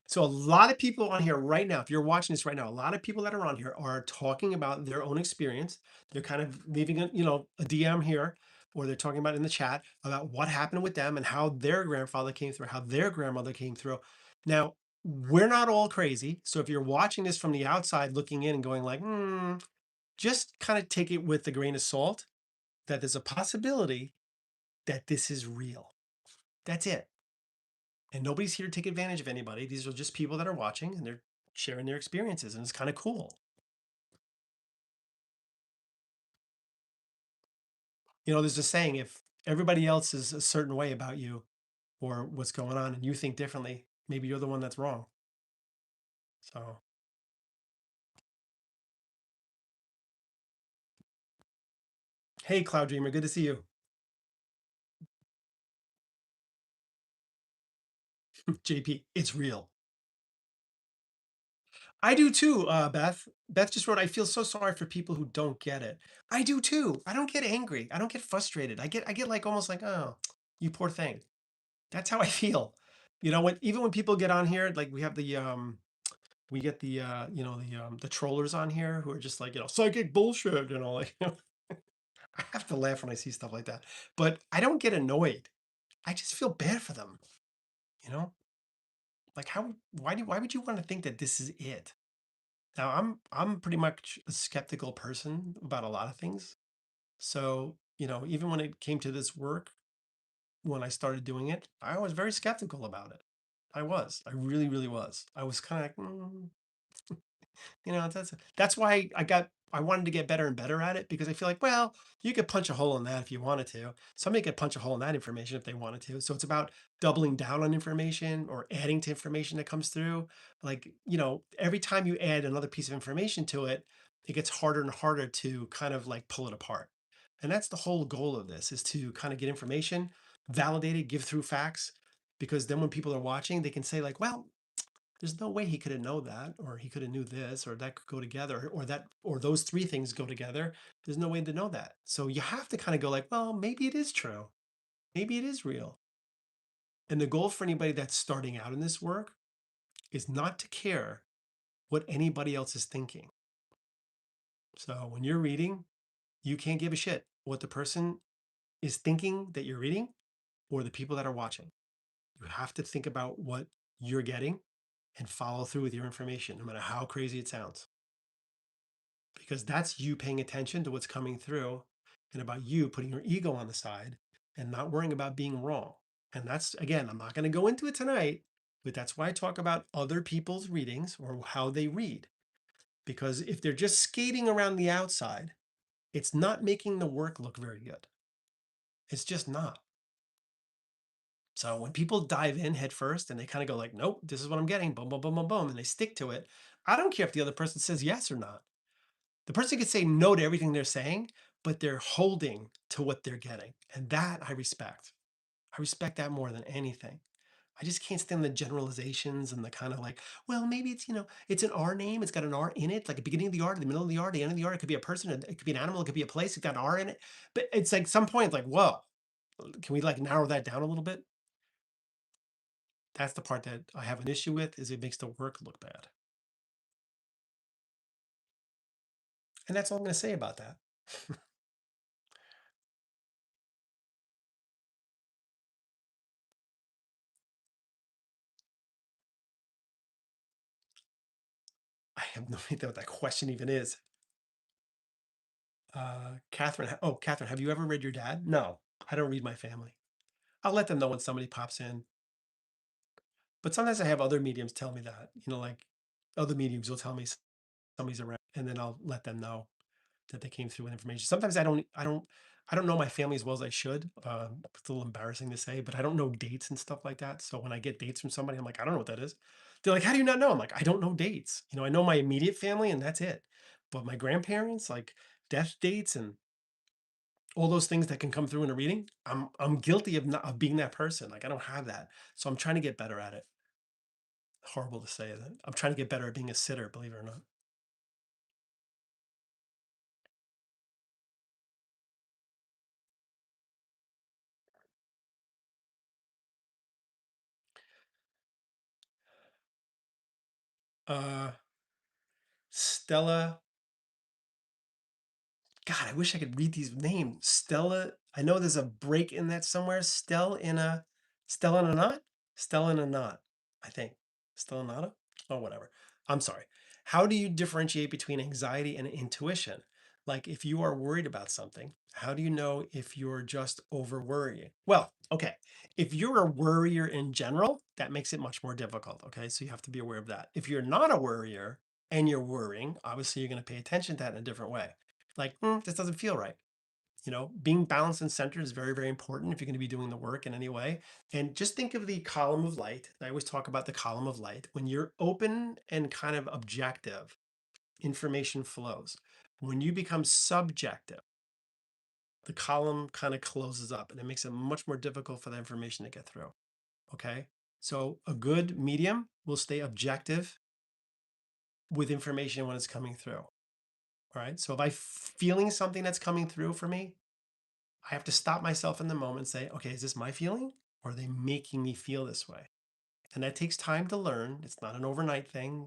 Speaker 1: so a lot of people on here right now, if you're watching this right now, a lot of people that are on here are talking about their own experience. They're kind of leaving a DM here, or they're talking about in the chat about what happened with them and how their grandfather came through, how their grandmother came through. Now, we're not all crazy. So if you're watching this from the outside looking in and going like, just kind of take it with a grain of salt that there's a possibility that this is real. That's it. And nobody's here to take advantage of anybody. These are just people that are watching and they're sharing their experiences, and it's kind of cool. There's a saying, if everybody else is a certain way about you or what's going on and you think differently, maybe you're the one that's wrong. So, hey, Cloud Dreamer, good to see you. JP, it's real. I do too, Beth. Beth just wrote, I feel so sorry for people who don't get it. I do too. I don't get angry. I don't get frustrated. I get like almost like, oh, you poor thing. That's how I feel. Even when people get on here, like we get the trollers on here who are just like, psychic bullshit, like I have to laugh when I see stuff like that. But I don't get annoyed. I just feel bad for them, you know? Like why would you want to think that this is it? Now I'm pretty much a skeptical person about a lot of things. So, even when it came to this work, when I started doing it, I was very skeptical about it. I was. I really, really was. I was kind of like, that's why I wanted to get better and better at it because I feel like, well, you could punch a hole in that if you wanted to. Somebody could punch a hole in that information if they wanted to. So it's about doubling down on information or adding to information that comes through. Like, every time you add another piece of information to it, it gets harder and harder to kind of like pull it apart. And that's the whole goal of this is to kind of get information, validate it, give through facts, because then when people are watching, they can say like, well, There's no way he could have known that, or he could have knew this, or that could go together, or that, or those three things go together. There's no way to know that. So you have to kind of go like, well, maybe it is true. Maybe it is real. And the goal for anybody that's starting out in this work is not to care what anybody else is thinking. So when you're reading, you can't give a shit what the person is thinking that you're reading or the people that are watching. You have to think about what you're getting and follow through with your information, no matter how crazy it sounds. Because that's you paying attention to what's coming through and about you putting your ego on the side and not worrying about being wrong. And that's, again, I'm not going to go into it tonight, but that's why I talk about other people's readings or how they read. Because if they're just skating around the outside, it's not making the work look very good. It's just not. So when people dive in head first and they kind of go like, nope, this is what I'm getting, boom, boom, boom, boom, boom, and they stick to it, I don't care if the other person says yes or not. The person could say no to everything they're saying, but they're holding to what they're getting. And that I respect. I respect that more than anything. I just can't stand the generalizations and the kind of like, well, maybe it's, it's an R name. It's got an R in it, like the beginning of the R, the middle of the R, the end of the R. It could be a person, it could be an animal, it could be a place. It's got an R in it. But it's like some point, like, whoa, can we like narrow that down a little bit? That's the part that I have an issue with is it makes the work look bad. And that's all I'm going to say about that. I have no idea what that question even is. Catherine, oh, Catherine, have you ever read your dad? No, I don't read my family. I'll let them know when somebody pops in. But sometimes I have other mediums tell me that, like other mediums will tell me somebody's around, and then I'll let them know that they came through with information. Sometimes I don't know my family as well as I should. It's a little embarrassing to say, but I don't know dates and stuff like that. So when I get dates from somebody, I'm like, I don't know what that is. They're like, how do you not know? I'm like, I don't know dates. I know my immediate family and that's it. But my grandparents, like death dates and all those things that can come through in a reading, I'm guilty of not of being that person. Like I don't have that. So I'm trying to get better at it. Horrible to say that. I'm trying to get better at being a sitter, believe it or not. Uh Stella, God, I wish I could read these names. Stella, I know there's a break in that somewhere. Stella in a knot? Stella in a knot, I think. Stella Nada? Oh, whatever. I'm sorry. How do you differentiate between anxiety and intuition? Like if you are worried about something, how do you know if you're just over worrying? Well, okay. If you're a worrier in general, that makes it much more difficult. Okay. So you have to be aware of that. If you're not a worrier and you're worrying, obviously you're going to pay attention to that in a different way. Like, this doesn't feel right. Being balanced and centered is very, very important if you're going to be doing the work in any way. And just think of the column of light. I always talk about the column of light. When you're open and kind of objective, information flows. When you become subjective, the column kind of closes up and it makes it much more difficult for the information to get through. Okay. So a good medium will stay objective with information when it's coming through. All right. So if I'm feeling something that's coming through for me, I have to stop myself in the moment and say, okay, is this my feeling or are they making me feel this way? And that takes time to learn. It's not an overnight thing,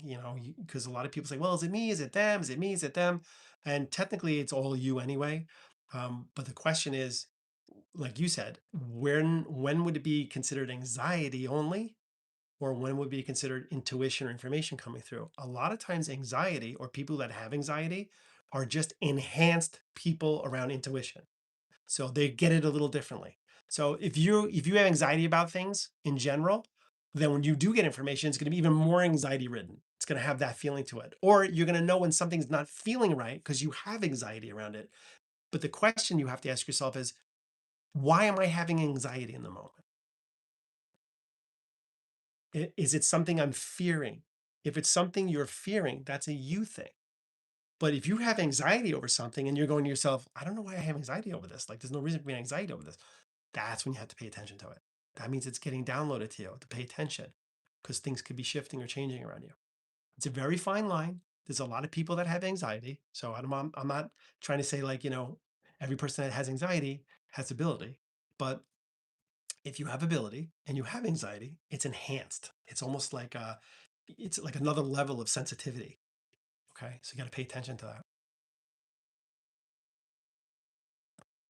Speaker 1: because a lot of people say, well, is it me? Is it them? Is it me? Is it them? And technically, it's all you anyway. But the question is, like you said, when would it be considered anxiety only? Or when would be considered intuition or information coming through? A lot of times, anxiety or people that have anxiety are just enhanced people around intuition. So they get it a little differently. So if you have anxiety about things in general, then when you do get information, it's going to be even more anxiety ridden. It's going to have that feeling to it. Or you're going to know when something's not feeling right because you have anxiety around it. But the question you have to ask yourself is, why am I having anxiety in the moment? Is it something I'm fearing? If it's something you're fearing, that's a you thing. But if you have anxiety over something and you're going to yourself, I don't know why I have anxiety over this. Like, there's no reason for me to have anxiety over this. That's when you have to pay attention to it. That means it's getting downloaded to you to pay attention. because things could be shifting or changing around you. It's a very fine line. There's a lot of people that have anxiety. So I'm not trying to say like, every person that has anxiety has ability. But if you have ability and you have anxiety, it's enhanced. It's like another level of sensitivity. Okay. So you got to pay attention to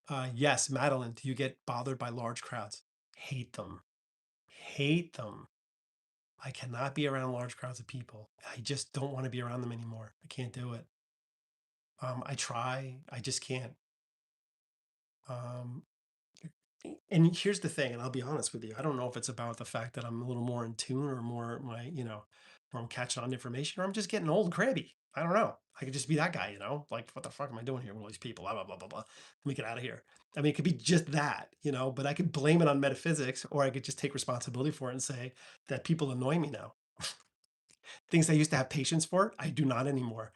Speaker 1: that. Yes, Madeline, do you get bothered by large crowds? Hate them. Hate them. I cannot be around large crowds of people. I just don't want to be around them anymore. I can't do it. I try. I just can't. Um, and here's the thing, and I'll be honest with you. I don't know if it's about the fact that I'm a little more in tune or more or I'm catching on information, or I'm just getting old and crabby. I don't know. I could just be that guy, like what the fuck am I doing here with all these people? Blah blah blah blah blah. Let me get out of here. I mean, it could be just that, but I could blame it on metaphysics, or I could just take responsibility for it and say that people annoy me now. Things I used to have patience for, I do not anymore.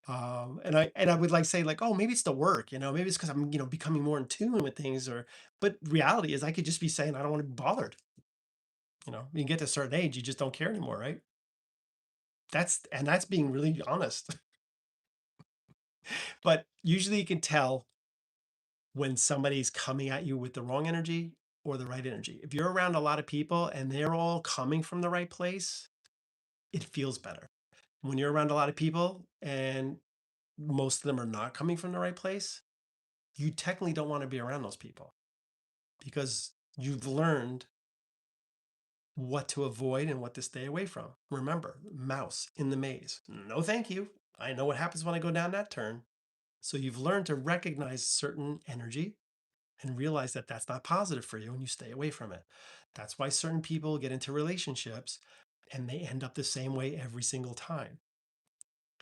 Speaker 1: And I would like say like, oh, maybe it's the work, maybe it's because I'm becoming more in tune with things, but reality is I could just be saying I don't want to be bothered. You get to a certain age, you just don't care anymore, right? That's being really honest. But usually you can tell when somebody's coming at you with the wrong energy or the right energy. If you're around a lot of people and they're all coming from the right place, it feels better. When you're around a lot of people and most of them are not coming from the right place, you technically don't want to be around those people because you've learned what to avoid and what to stay away from. Remember, mouse in the maze. No, thank you. I know what happens when I go down that turn. So you've learned to recognize certain energy and realize that that's not positive for you and you stay away from it. That's why certain people get into relationships and they end up the same way every single time.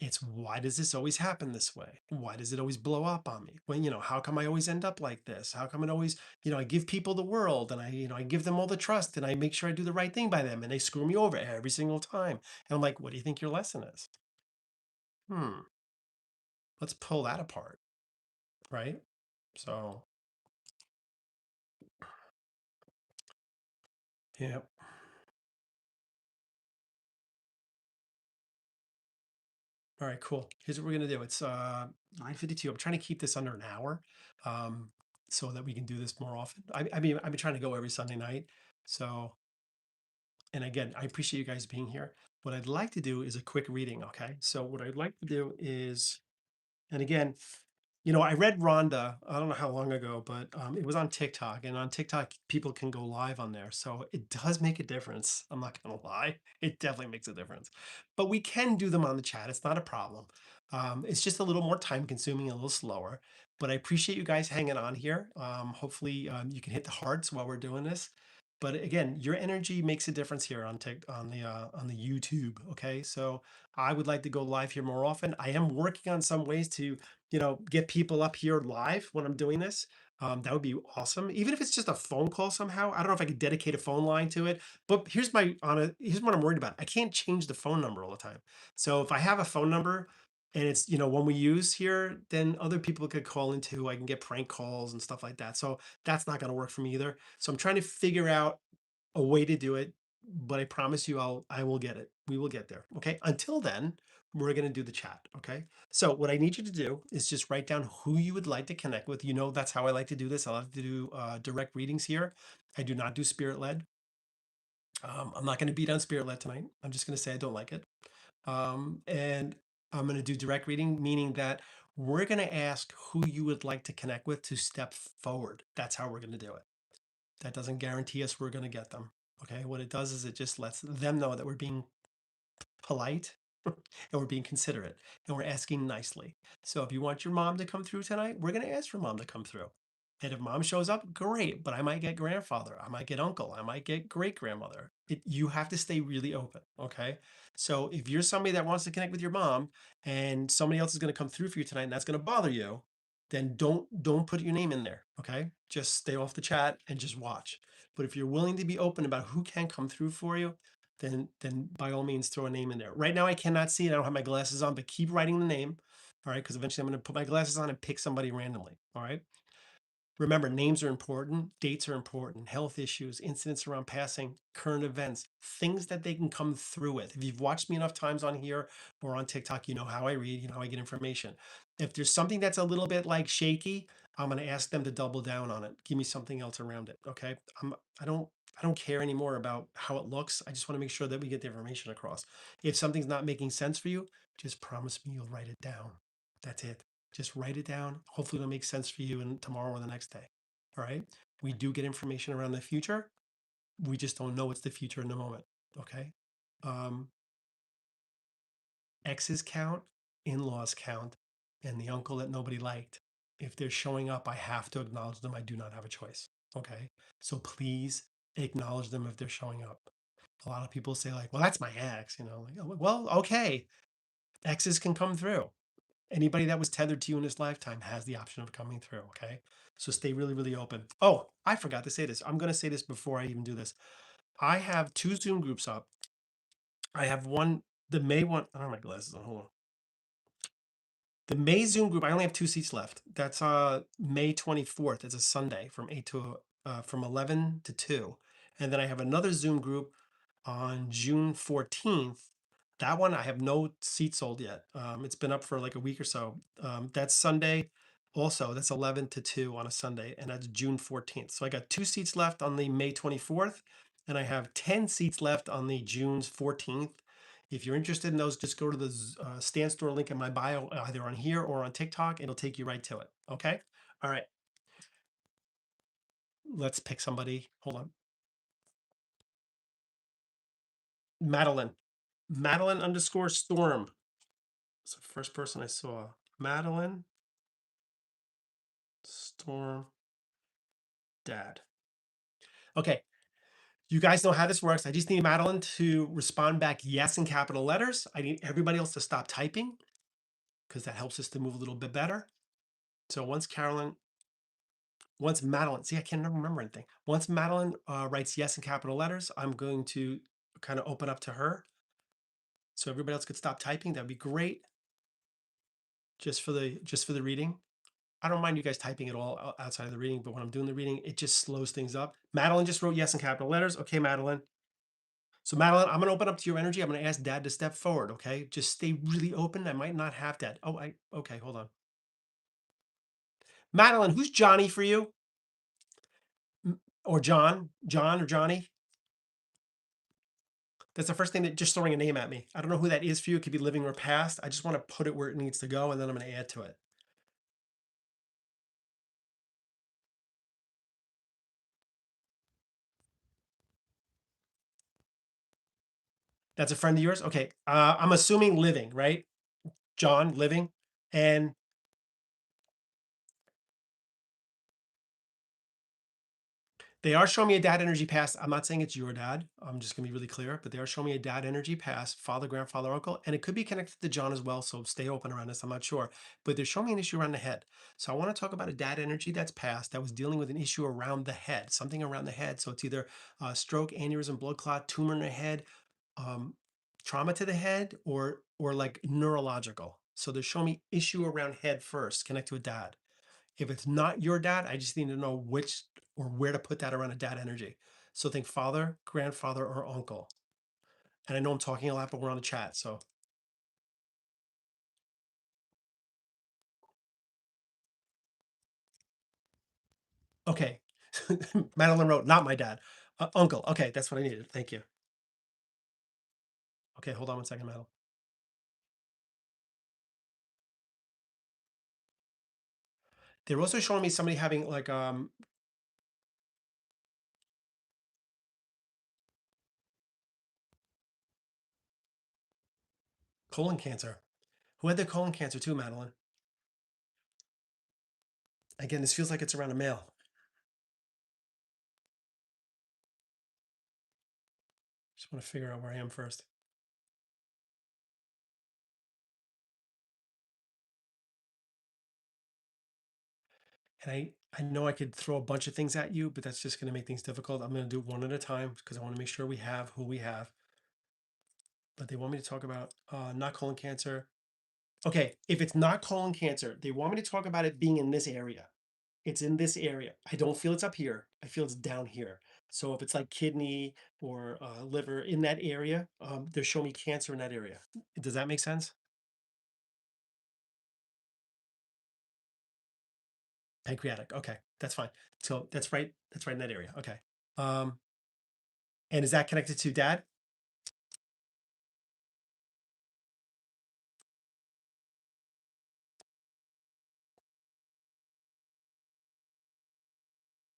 Speaker 1: It's why does this always happen this way? Why does it always blow up on me? When, how come I always end up like this? How come it always, I give people the world and I give them all the trust and I make sure I do the right thing by them and they screw me over every single time. And I'm like, what do you think your lesson is? Hmm, let's pull that apart, right? So, yeah. All right, cool. Here's what we're gonna do. It's 9:52. I'm trying to keep this under an hour, um, so that we can do this more often. I mean, I've been trying to go every Sunday night. So, and again, I appreciate you guys being here. What I'd like to do is a quick reading. Okay. So what I'd like to do is, and again, I read Rhonda, I don't know how long ago, but it was on TikTok. And on TikTok, people can go live on there. So it does make a difference. I'm not going to lie. It definitely makes a difference. But we can do them on the chat. It's not a problem. It's just a little more time consuming, a little slower. But I appreciate you guys hanging on here. Hopefully, you can hit the hearts while we're doing this. But again, your energy makes a difference here on on the YouTube. Okay, so I would like to go live here more often. I am working on some ways to get people up here live when I'm doing this. That would be awesome. Even if it's just a phone call somehow. I don't know if I could dedicate a phone line to it, but here's what I'm worried about. I can't change the phone number all the time. So if I have a phone number and it's, one we use here, then other people could call into, I can get prank calls and stuff like that. So that's not going to work for me either. So I'm trying to figure out a way to do it, but I promise you I will get it. We will get there. Okay. Until then, we're going to do the chat. Okay. So what I need you to do is just write down who you would like to connect with. That's how I like to do this. I like to do direct readings here. I do not do spirit led. I'm not going to beat on spirit led tonight. I'm just going to say I don't like it. And I'm going to do direct reading, meaning that we're going to ask who you would like to connect with to step forward. That's how we're going to do it. That doesn't guarantee us we're going to get them. Okay. What it does is it just lets them know that we're being polite and we're being considerate and we're asking nicely. So if you want your mom to come through tonight, we're going to ask for mom to come through. And if mom shows up, great. But I might get grandfather, I might get uncle, I might get great grandmother. You have to stay really open. Okay. So if you're somebody that wants to connect with your mom and somebody else is going to come through for you tonight and that's going to bother you, then don't put your name in there. Okay. Just stay off the chat and just watch. But if you're willing to be open about who can come through for you, then by all means throw a name in there. Right now I cannot see it. I don't have my glasses on, but keep writing the name. All right, because eventually I'm going to put my glasses on and pick somebody randomly. All right. Remember, names are important, dates are important, health issues, incidents around passing, current events, things that they can come through with. If you've watched me enough times on here or on TikTok, you know how I read, you know how I get information. If there's something that's a little bit like shaky, I'm going to ask them to double down on it. Give me something else around it. Okay. I don't, I don't care anymore about how it looks. I just want to make sure that we get the information across. If something's not making sense for you, just promise me you'll write it down. That's it. Just write it down. Hopefully, it'll make sense for you and tomorrow or the next day. All right. We do get information around the future. We just don't know what's the future in the moment. Okay. Um, Exes count, in laws count, and the uncle that nobody liked. If they're showing up, I have to acknowledge them. I do not have a choice. Okay. So please acknowledge them if they're showing up. A lot of people say, like, well, that's my ex, you know, like, oh, well, okay. Exes can come through. Anybody that was tethered to you in this lifetime has the option of coming through. Okay. So stay really, really open. Oh, I forgot to say this. I'm going to say this before I even do this. I have two Zoom groups up. I have one, the May one. I don't have my glasses on. Hold on. The May Zoom group, I only have two seats left. That's May 24th. It's a Sunday from 8 to from 11 to 2. And then I have another Zoom group on June 14th. That one I have no seats sold yet. It's been up for like a week or so. That's Sunday also. That's 11 to 2 on a Sunday, and that's June 14th. So I got two seats left on the May 24th, and I have 10 seats left on the June 14th. If you're interested in those, just go to the Stand Store link in my bio, either on here or on TikTok. It'll take you right to it. Okay. All right. Let's pick somebody. Hold on. Madeline. Madeline underscore Storm. It's the first person I saw. Madeline Storm Dad. Okay. You guys know how this works. I just need Madeline to respond back yes in capital letters. I need everybody else to stop typing because that helps us to move a little bit better. So once Madeline, see, I can never remember anything. Once Madeline writes yes in capital letters, I'm going to kind of open up to her. So everybody else could stop typing. That'd be great. Just for the reading. I don't mind you guys typing at all outside of the reading, but when I'm doing the reading, it just slows things up. Madeline just wrote yes in capital letters. Okay, Madeline. So Madeline, I'm gonna open up to your energy. I'm gonna ask Dad to step forward. Okay, just stay really open. I might not have Dad. Oh, okay. Hold on. Madeline, who's Johnny for you? Or John or Johnny? That's the first thing that just throwing a name at me. I don't know who that is for you. It could be living or past. I just want to put it where it needs to go, and then I'm going to add to it. That's a friend of yours? Okay. I'm assuming living, right? John, living. And they are showing me a dad energy past. I'm not saying it's your dad. I'm just going to be really clear, but they are showing me a dad energy past, father, grandfather, uncle, and it could be connected to John as well. So stay open around this. I'm not sure, but they're showing me an issue around the head. So I want to talk about a dad energy that's past that was dealing with an issue around the head, something around the head. So it's either stroke, aneurysm, blood clot, tumor in the head, um, trauma to the head, or like neurological. So they're showing me issue around head first, connect to a dad. If it's not your dad, I just need to know which or where to put that around a dad energy. So think father, grandfather, or uncle. And I know I'm talking a lot, but we're on the chat. So, okay. Madeline wrote, not my dad, uncle. Okay, that's what I needed. Thank you. Okay, hold on one second, Madeline. They're also showing me somebody having like colon cancer. Who had the colon cancer too, Madeline? Again, this feels like it's around a male. Just want to figure out where I am first. And I know I could throw a bunch of things at you, but that's just going to make things difficult. I'm going to do it one at a time because I want to make sure we have who we have. But they want me to talk about not colon cancer. Okay, if it's not colon cancer, they want me to talk about it being in this area. it's in this area. I don't feel it's up here. I feel it's down here. So if it's like kidney or liver in that area, they're showing me cancer in that area. Does that make sense? Pancreatic. Okay, that's fine. So that's right. That's right in that area. Okay. Um, and is that connected to dad?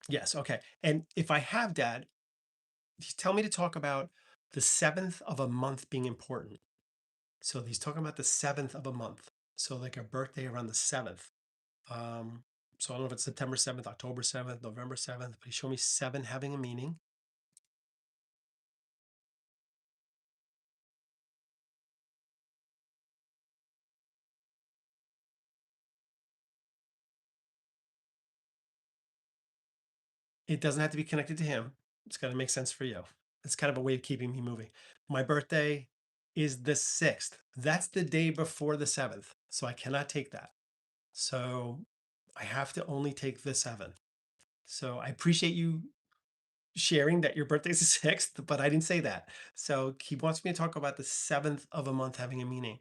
Speaker 1: Yes. Okay. And if I have dad, tell me to talk about the seventh of a month being important. So he's talking about the seventh of a month. So like a birthday around the seventh. Um, so I don't know if it's September 7th, October 7th, November 7th, but he showed me seven having a meaning. It doesn't have to be connected to him. It's got to make sense for you. It's kind of a way of keeping me moving. My birthday is the 6th. That's the day before the 7th. So I cannot take that. So I have to only take the 7th. So I appreciate you sharing that your birthday is the 6th, but I didn't say that. So he wants me to talk about the 7th of a month having a meaning.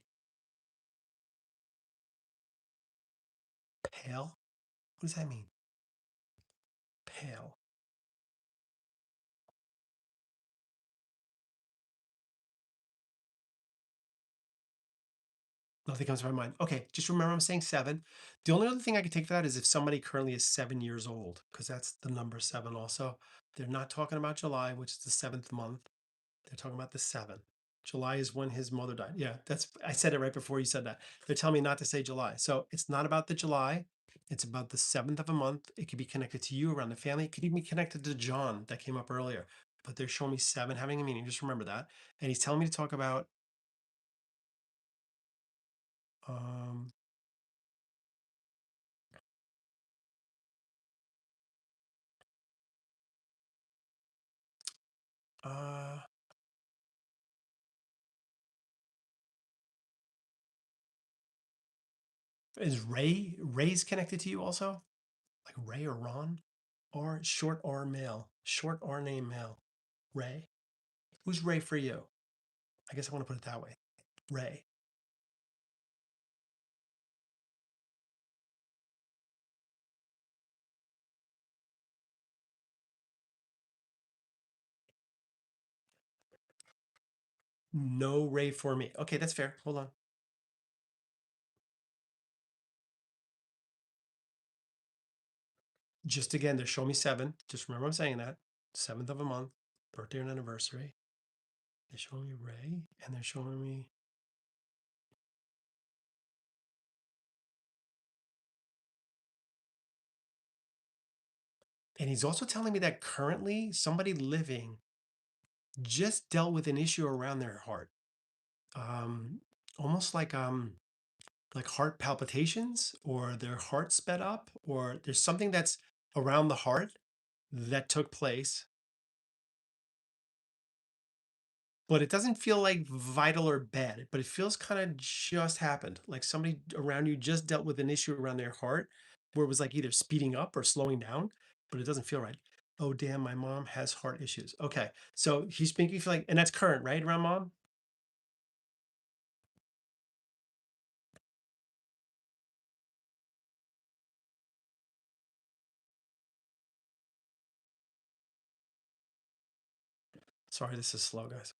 Speaker 1: Pale? What does that mean? Pale. Nothing comes to my mind. Okay, just remember I'm saying seven. The only other thing I could take for that is if somebody currently is 7 years old, because that's the number seven also. They're not talking about July, which is the seventh month. They're talking about the seven. July is when his mother died. Yeah, that's I said it right before you said that. They're telling me not to say July. So it's not about the July. It's about the seventh of a month. It could be connected to you around the family. It could even be connected to John that came up earlier. But they're showing me seven having a meaning. Just remember that. And he's telling me to talk about um uh is Ray's connected to you also? Like Ray or Ron? Or short or male? Short or name male? Ray. Who's Ray for you? I guess I want to put it that way. Ray. No Ray for me. Okay, that's fair. Hold on. Just again, they're showing me seven. Just remember I'm saying that. Seventh of a month, birthday and anniversary. They're showing me Ray and they're showing me. And he's also telling me that currently somebody living just dealt with an issue around their heart. Um, almost like heart palpitations or their heart sped up or there's something that's around the heart that took place, but it doesn't feel like vital or bad, but it feels kind of just happened, like somebody around you just dealt with an issue around their heart where it was like either speeding up or slowing down, but it doesn't feel right. Oh damn, my mom has heart issues. Okay, so he's making you feel like, and that's current, right, around mom? Sorry, this is slow, guys.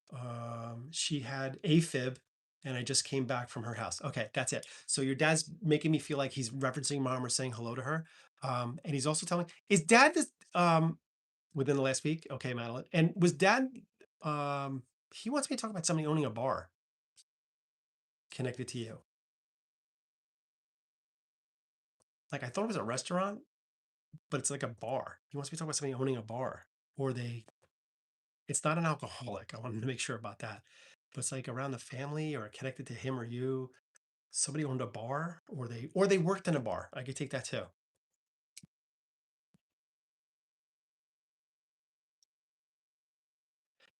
Speaker 1: She had AFib, and I just came back from her house. Okay, that's it. So your dad's making me feel like he's referencing mom or saying hello to her. And he's also telling, is dad this within the last week? Okay, Madeline. And was dad he wants me to talk about somebody owning a bar connected to you. Like I thought it was a restaurant, but it's like a bar. He wants me to talk about somebody owning a bar. Or it's not an alcoholic. I wanted to make sure about that. But it's like around the family or connected to him or you. Somebody owned a bar or they worked in a bar. I could take that too.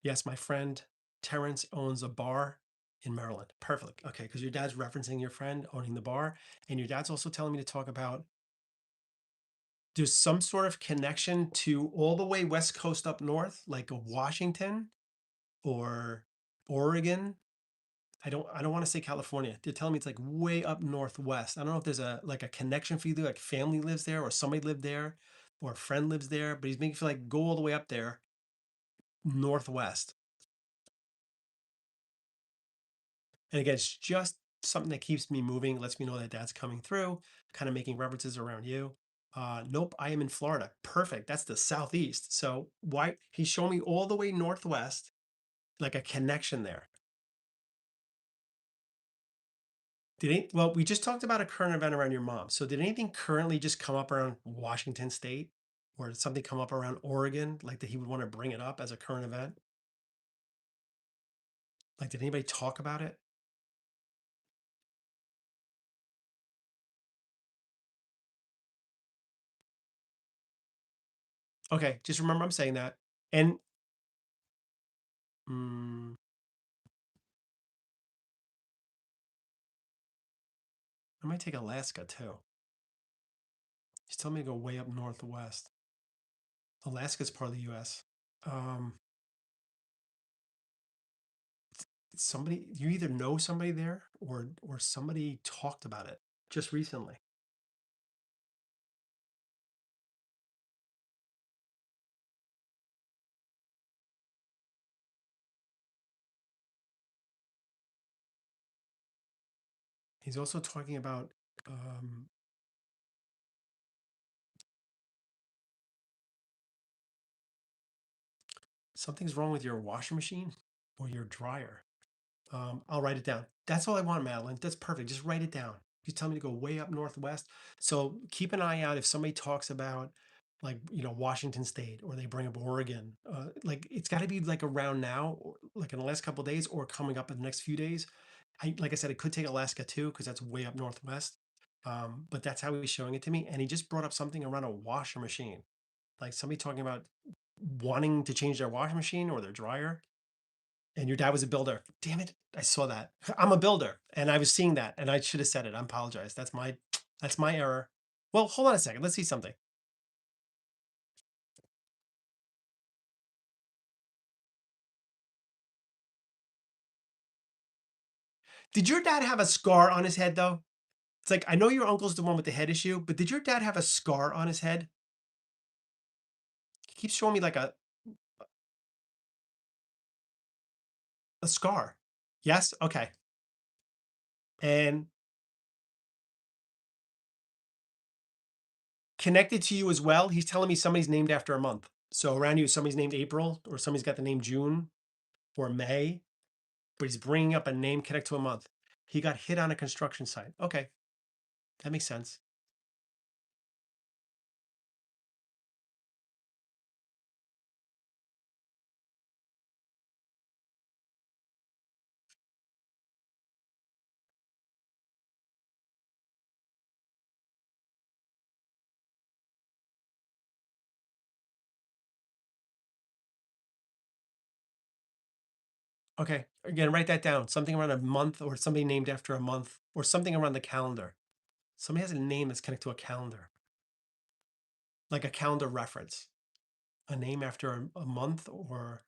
Speaker 1: Yes, my friend Terrence owns a bar in Maryland. Perfect. Okay, because your dad's referencing your friend owning the bar, and your dad's also telling me to talk about there's some sort of connection to all the way West Coast up north, like Washington or Oregon. I don't want to say California. They're telling me it's like way up northwest. I don't know if there's a like a connection for you, like family lives there or somebody lived there or a friend lives there, but he's making me feel like go all the way up there northwest. And again, it's just something that keeps me moving, lets me know that that's coming through, kind of making references around you. Nope, I am in Florida. Perfect. That's the southeast. So why he's showing me all the way northwest, like a connection there. Well, we just talked about a current event around your mom. So did anything currently just come up around Washington State? Or did something come up around Oregon, like that he would want to bring it up as a current event? Like, did anybody talk about it? Okay, just remember I'm saying that. And mm, I might take Alaska too. He's telling me to go way up northwest. Alaska's part of the US. Um, somebody, you either know somebody there or somebody talked about it just recently. He's also talking about um, something's wrong with your washing machine or your dryer. I'll write it down. That's all I want, Madeline. That's perfect. Just write it down. You tell me to go way up northwest. So keep an eye out if somebody talks about like Washington State or they bring up Oregon. Like it's got to be like around now, or like in the last couple of days, or coming up in the next few days. Like I said, it could take Alaska too because that's way up northwest. But that's how he's showing it to me, and he just brought up something around a washer machine, like somebody talking about wanting to change their washing machine or their dryer. And your dad was a builder. Damn it. I saw that. I'm a builder and I was seeing that and I should have said it. I apologize. That's my error. Well, hold on a second. Let's see something. Did your dad have a scar on his head though? It's like I know your uncle's the one with the head issue, but did your dad have a scar on his head? He keeps showing me like a scar. Yes? Okay. And connected to you as well. He's telling me somebody's named after a month. So around you, somebody's named April or somebody's got the name June or May, but he's bringing up a name connected to a month. He got hit on a construction site. Okay, that makes sense. Okay, again, write that down. Something around a month or somebody named after a month or something around the calendar. Somebody has a name that's connected to a calendar, like a calendar reference, a name after a month or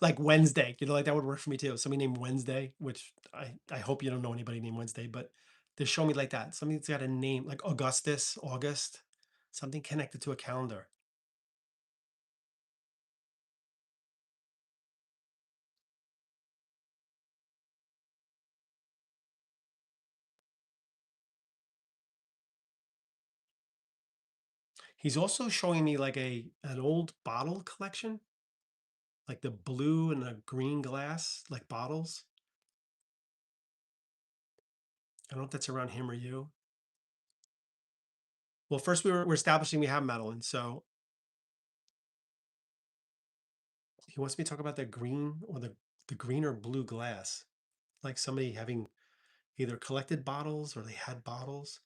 Speaker 1: like Wednesday. Like that would work for me too. Somebody named Wednesday, which I hope you don't know anybody named Wednesday, but they're showing me like that. Something's got a name like Augustus, August, something connected to a calendar. He's also showing me like an old bottle collection, like the blue and the green glass, like bottles. I don't know if that's around him or you. Well, first we're establishing we have Madeline, so he wants me to talk about the green or the green or blue glass, like somebody having either collected bottles or they had bottles.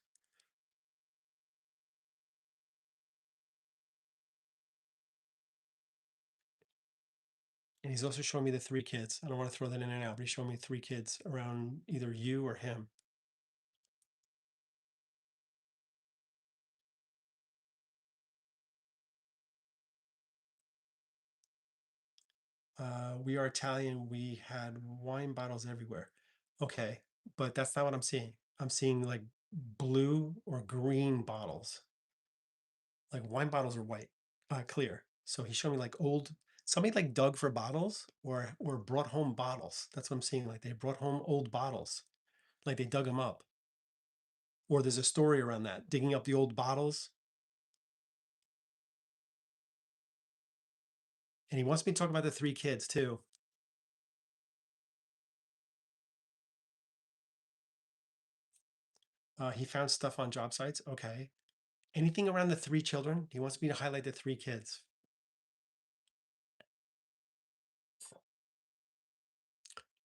Speaker 1: And he's also showing me the three kids. I don't want to throw that in and out, but he's showing me three kids around either you or him. We are Italian. We had wine bottles everywhere. Okay, but that's not what I'm seeing. I'm seeing like blue or green bottles. Like wine bottles are white, clear. So he showed me like old. Somebody like dug for bottles or brought home bottles. That's what I'm seeing. Like they brought home old bottles. Like they dug them up. Or there's a story around that, digging up the old bottles. And he wants me to talk about the three kids too. He found stuff on job sites. Okay. Anything around the three children? He wants me to highlight the three kids.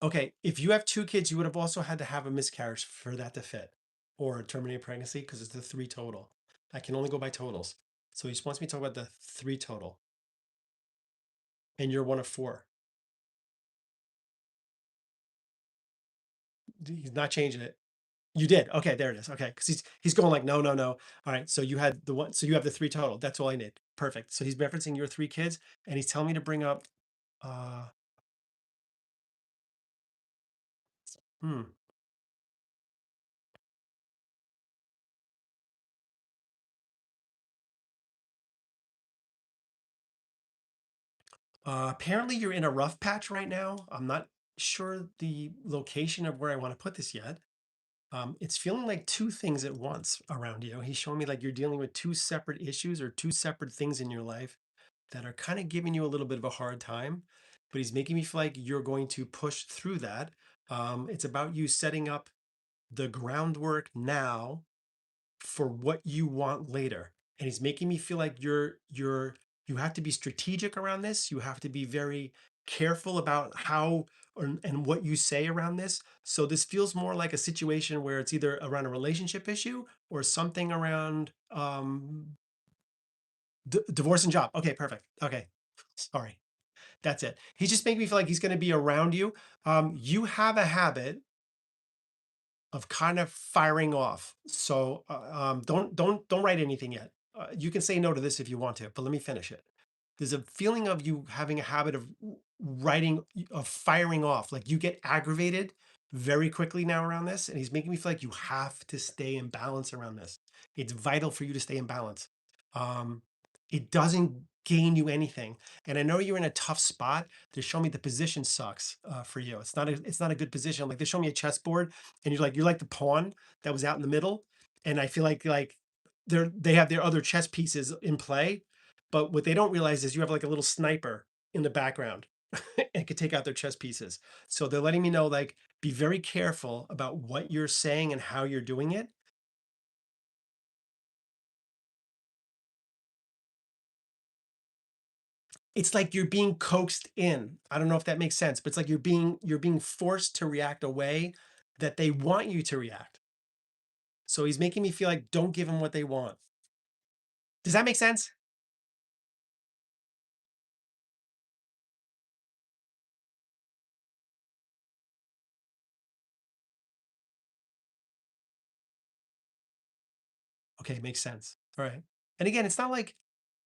Speaker 1: Okay. If you have two kids, you would have also had to have a miscarriage for that to fit or a terminated pregnancy because it's the three total. I can only go by totals. So he just wants me to talk about the three total. And you're one of four. He's not changing it. You did. Okay, there it is. Okay, because he's going like no, no, no. All right, so you had the one. So you have the three total. That's all I need. Perfect. So he's referencing your three kids, and he's telling me to bring up. Uh, hmm. Apparently, you're in a rough patch right now. I'm not sure the location of where I want to put this yet. It's feeling like two things at once around you. He's showing me like you're dealing with two separate issues or two separate things in your life that are kind of giving you a little bit of a hard time, but he's making me feel like you're going to push through that. It's about you setting up the groundwork now for what you want later. And he's making me feel like you have to be strategic around this. You have to be very careful about how and what you say around this. So this feels more like a situation where it's either around a relationship issue or something around divorce and job. Okay, perfect. Okay, sorry. That's it. He's just making me feel like he's going to be around you. You have a habit of kind of firing off. So don't write anything yet. You can say no to this if you want to, but let me finish it. There's a feeling of you having a habit of writing of firing off. Like you get aggravated very quickly now around this, and he's making me feel like you have to stay in balance around this. It's vital for you to stay in balance. Um, it doesn't gain you anything. And I know you're in a tough spot. They're showing me the position sucks for you. It's not a good position. Like they're showing me a chessboard, and you're like the pawn that was out in the middle. And I feel like they have their other chess pieces in play, but what they don't realize is you have like a little sniper in the background and could take out their chess pieces. So they're letting me know like be very careful about what you're saying and how you're doing it. It's like you're being coaxed in. I don't know if that makes sense, but it's like you're being forced to react a way that they want you to react. So he's making me feel like don't give them what they want. Does that make sense? Okay, makes sense. All right. And again, it's not like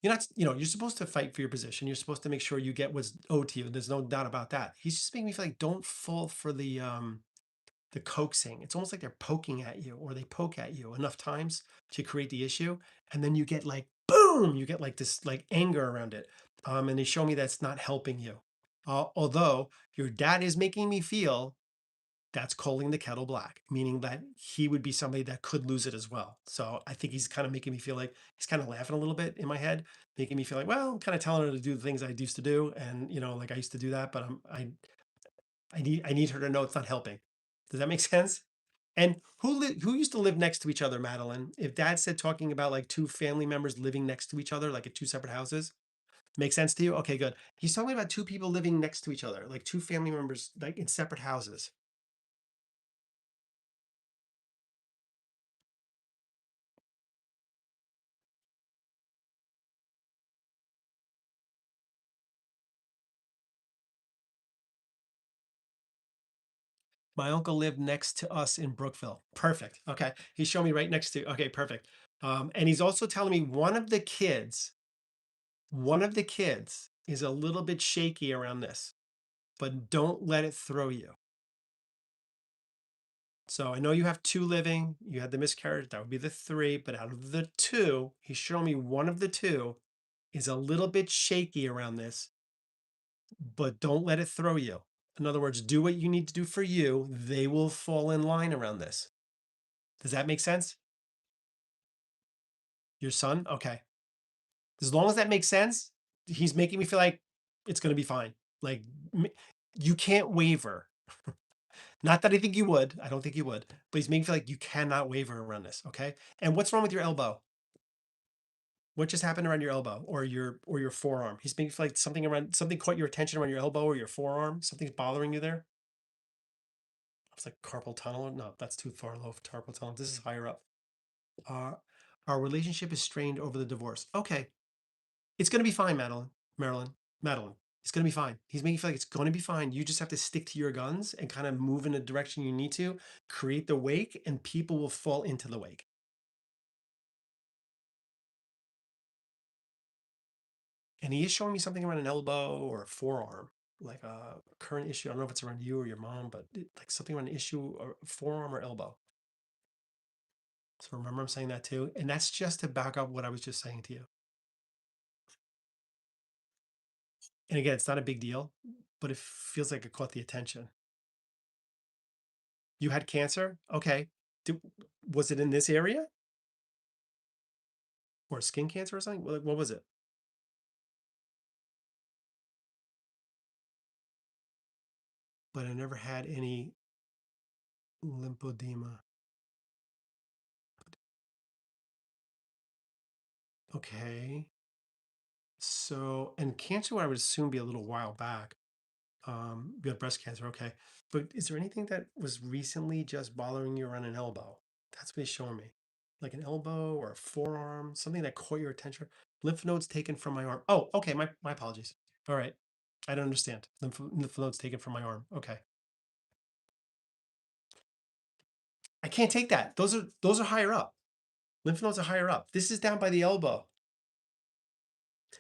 Speaker 1: you're supposed to fight for your position. You're supposed to make sure you get what's owed to you. There's no doubt about that. He's just making me feel like don't fall for the coaxing. It's almost like they're poking at you or they poke at you enough times to create the issue. And then you get like, boom, you get like this like anger around it. And they show me that's not helping you. Although your dad is making me feel that's calling the kettle black, meaning that he would be somebody that could lose it as well. So I think he's kind of making me feel like he's kind of laughing a little bit in my head, making me feel like, well, I'm kind of telling her to do the things I used to do, and like I used to do that, but I need her to know it's not helping. Does that make sense? And who used to live next to each other, Madeline? If Dad said talking about like two family members living next to each other, like at two separate houses, make sense to you? Okay, good. He's talking about two people living next to each other, like two family members, like in separate houses. My uncle lived next to us in Brookville. Perfect. Okay. He's showing me right next to. Okay, perfect. And he's also telling me one of the kids is a little bit shaky around this. but don't let it throw you. So I know you have two living, you had the miscarriage, that would be the three, but out of the two, he's showing me one of the two is a little bit shaky around this, but don't let it throw you. In other words, do what you need to do for you. They will fall in line around this. Does that make sense? Your son? Okay. As long as that makes sense, he's making me feel like it's going to be fine. Like you can't waver. Not that I think you would. I don't think you would, but he's making me feel like you cannot waver around this. Okay. And what's wrong with your elbow? What just happened around your elbow or your forearm? He's making me feel like something caught your attention around your elbow or your forearm. Something's bothering you there. It's like carpal tunnel. No, that's too far low for carpal tunnel. This is higher up. Uh, our relationship is strained over the divorce. Okay. It's going to be fine, Madeline. It's going to be fine. He's making you feel like it's going to be fine. You just have to stick to your guns and kind of move in the direction you need to, create the wake, and people will fall into the wake. And he is showing me something around an elbow or a forearm, like a current issue. I don't know if it's around you or your mom, but like something around an issue or forearm or elbow. So remember, I'm saying that too. And that's just to back up what I was just saying to you. And again, it's not a big deal, but it feels like it caught the attention. You had cancer? Okay. Did, was it in this area or skin cancer or something? What was it? But I never had any lymphedema. Okay. So, and cancer, I would assume be a little while back. You had breast cancer. Okay. But is there anything that was recently just bothering you around an elbow? That's what he's showing me. Like an elbow or a forearm, something that caught your attention. Lymph nodes taken from my arm. Oh, okay. My apologies. All right. I don't understand. Lymph nodes taken from my arm. Okay. I can't take that. Those are higher up. Lymph nodes are higher up. This is down by the elbow.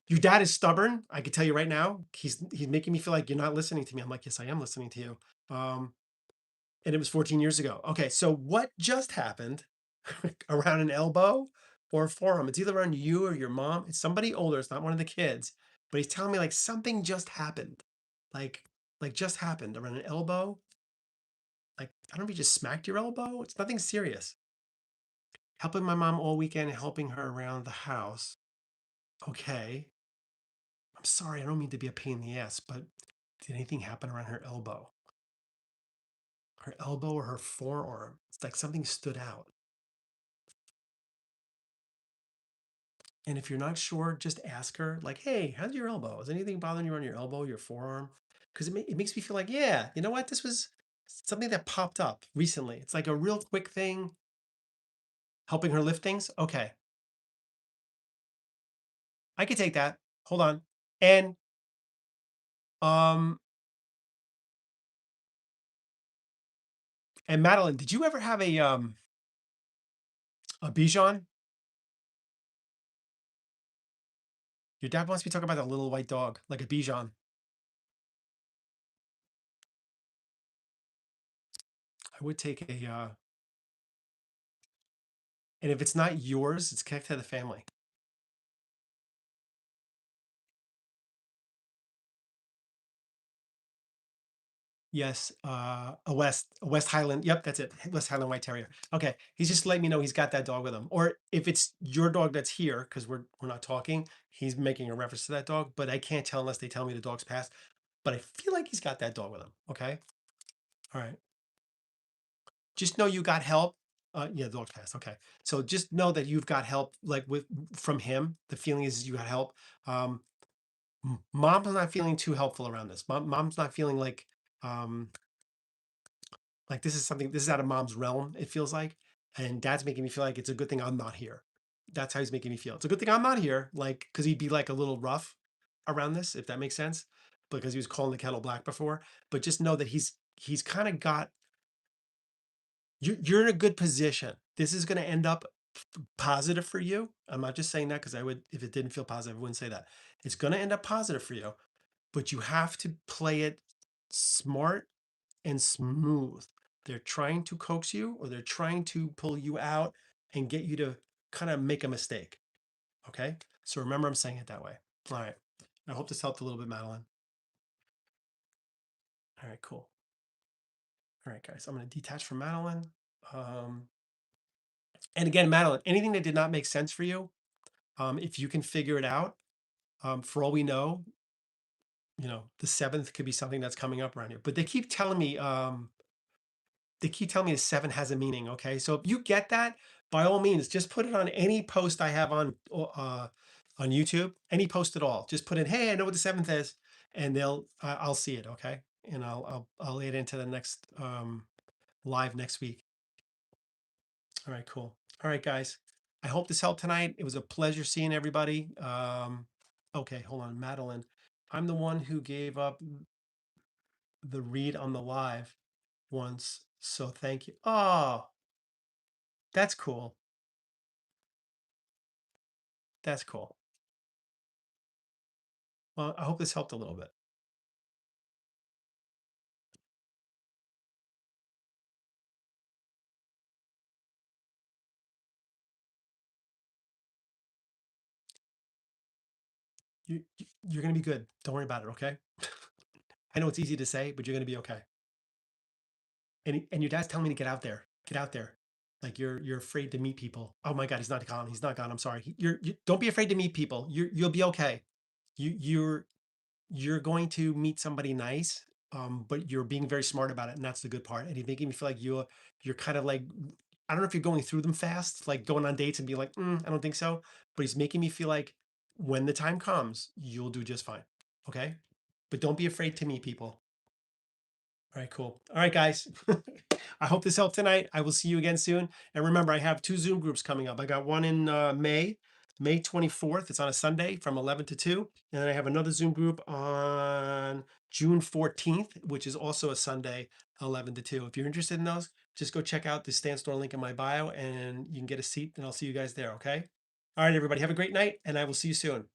Speaker 1: Your dad is stubborn. I can tell you right now. He's making me feel like you're not listening to me. I'm like, yes, I am listening to you. Um, and it was 14 years ago. Okay, so what just happened around an elbow or a forearm? It's either around you or your mom. It's somebody older. It's not one of the kids. But he's telling me like something just happened, like just happened around an elbow. Like I don't know if you just smacked your elbow. It's nothing serious. Helping my mom all weekend, helping her around the house. Okay. I'm sorry, I don't mean to be a pain in the ass, but did anything happen around her elbow? Her elbow or her forearm? It's like something stood out. And if you're not sure, just ask her, like, hey, how's your elbow? Is anything bothering you on your elbow, your forearm? Because it makes me feel like, yeah, you know what? This was something that popped up recently. It's like a real quick thing, helping her lift things. Okay, I could take that. Hold on. And um and Madeline, did you ever have a Bichon? Your dad wants me to talk about that little white dog, like a Bichon. I would take and if it's not yours, it's connected to the family. Yes, a West Highland. Yep, that's it. West Highland White Terrier. Okay, he's just letting me know he's got that dog with him. Or if it's your dog that's here, because we're not talking, he's making a reference to that dog. But I can't tell unless they tell me the dog's passed. But I feel like he's got that dog with him. Okay, all right. Just know you got help. Yeah, the dog's passed. Okay, so just know that you've got help, like with from him. The feeling is you got help. Um, Mom's not feeling too helpful around this. Mom's not feeling um like this is something, this is out of mom's realm, it feels like. And dad's making me feel like it's a good thing I'm not here. That's how he's making me feel. It's a good thing I'm not here. Like, because he'd be like a little rough around this, if that makes sense. Because he was calling the kettle black before. But just know that he's kind of got you're in a good position. This is going to end up positive for you. I'm not just saying that because I would, if it didn't feel positive, I wouldn't say that. It's going to end up positive for you, but you have to play it smart and smooth. They're trying to coax you or they're trying to pull you out and get you to kind of make a mistake. Okay. So remember, I'm saying it that way. All right. I hope this helped a little bit, Madeline. All right, cool. All right, guys, I'm going to detach from Madeline. Um, and again, Madeline, anything that did not make sense for you, if you can figure it out, for all we know, the 7th could be something that's coming up around here. But they keep telling me the 7 has a meaning. Okay, so if you get that, by all means, just put it on any post I have on YouTube, any post at all. Just put in, hey, I know what the 7th is, and I'll see it. Okay, and I'll add into the next live next week. All right, cool. All right, guys. I hope this helped tonight. It was a pleasure seeing everybody. Okay, hold on, Madeline. I'm the one who gave up the read on the live once, so thank you. Oh, that's cool. That's cool. Well, I hope this helped a little bit. You're gonna be good. Don't worry about it. Okay. I know it's easy to say, but you're gonna be okay. And your dad's telling me to get out there. Get out there. Like you're afraid to meet people. Oh my God, he's not gone. He's not gone. I'm sorry. Don't be afraid to meet people. You'll be okay. You're going to meet somebody nice, but you're being very smart about it, and that's the good part. And he's making me feel like you're kind of like, I don't know if you're going through them fast, like going on dates and be like, I don't think so. But he's making me feel like when the time comes, you'll do just fine. Okay, but don't be afraid to meet people. All right, cool. All right, guys. I hope this helped tonight. I will see you again soon. And remember, I have 2 Zoom groups coming up. I got one in May 24th. It's on a Sunday from 11 to 2. And then I have another Zoom group on June 14th, which is also a Sunday, 11 to 2. If you're interested in those, just go check out the Stand Store link in my bio and you can get a seat and I'll see you guys there. Okay. All right, everybody. Have a great night and I will see you soon.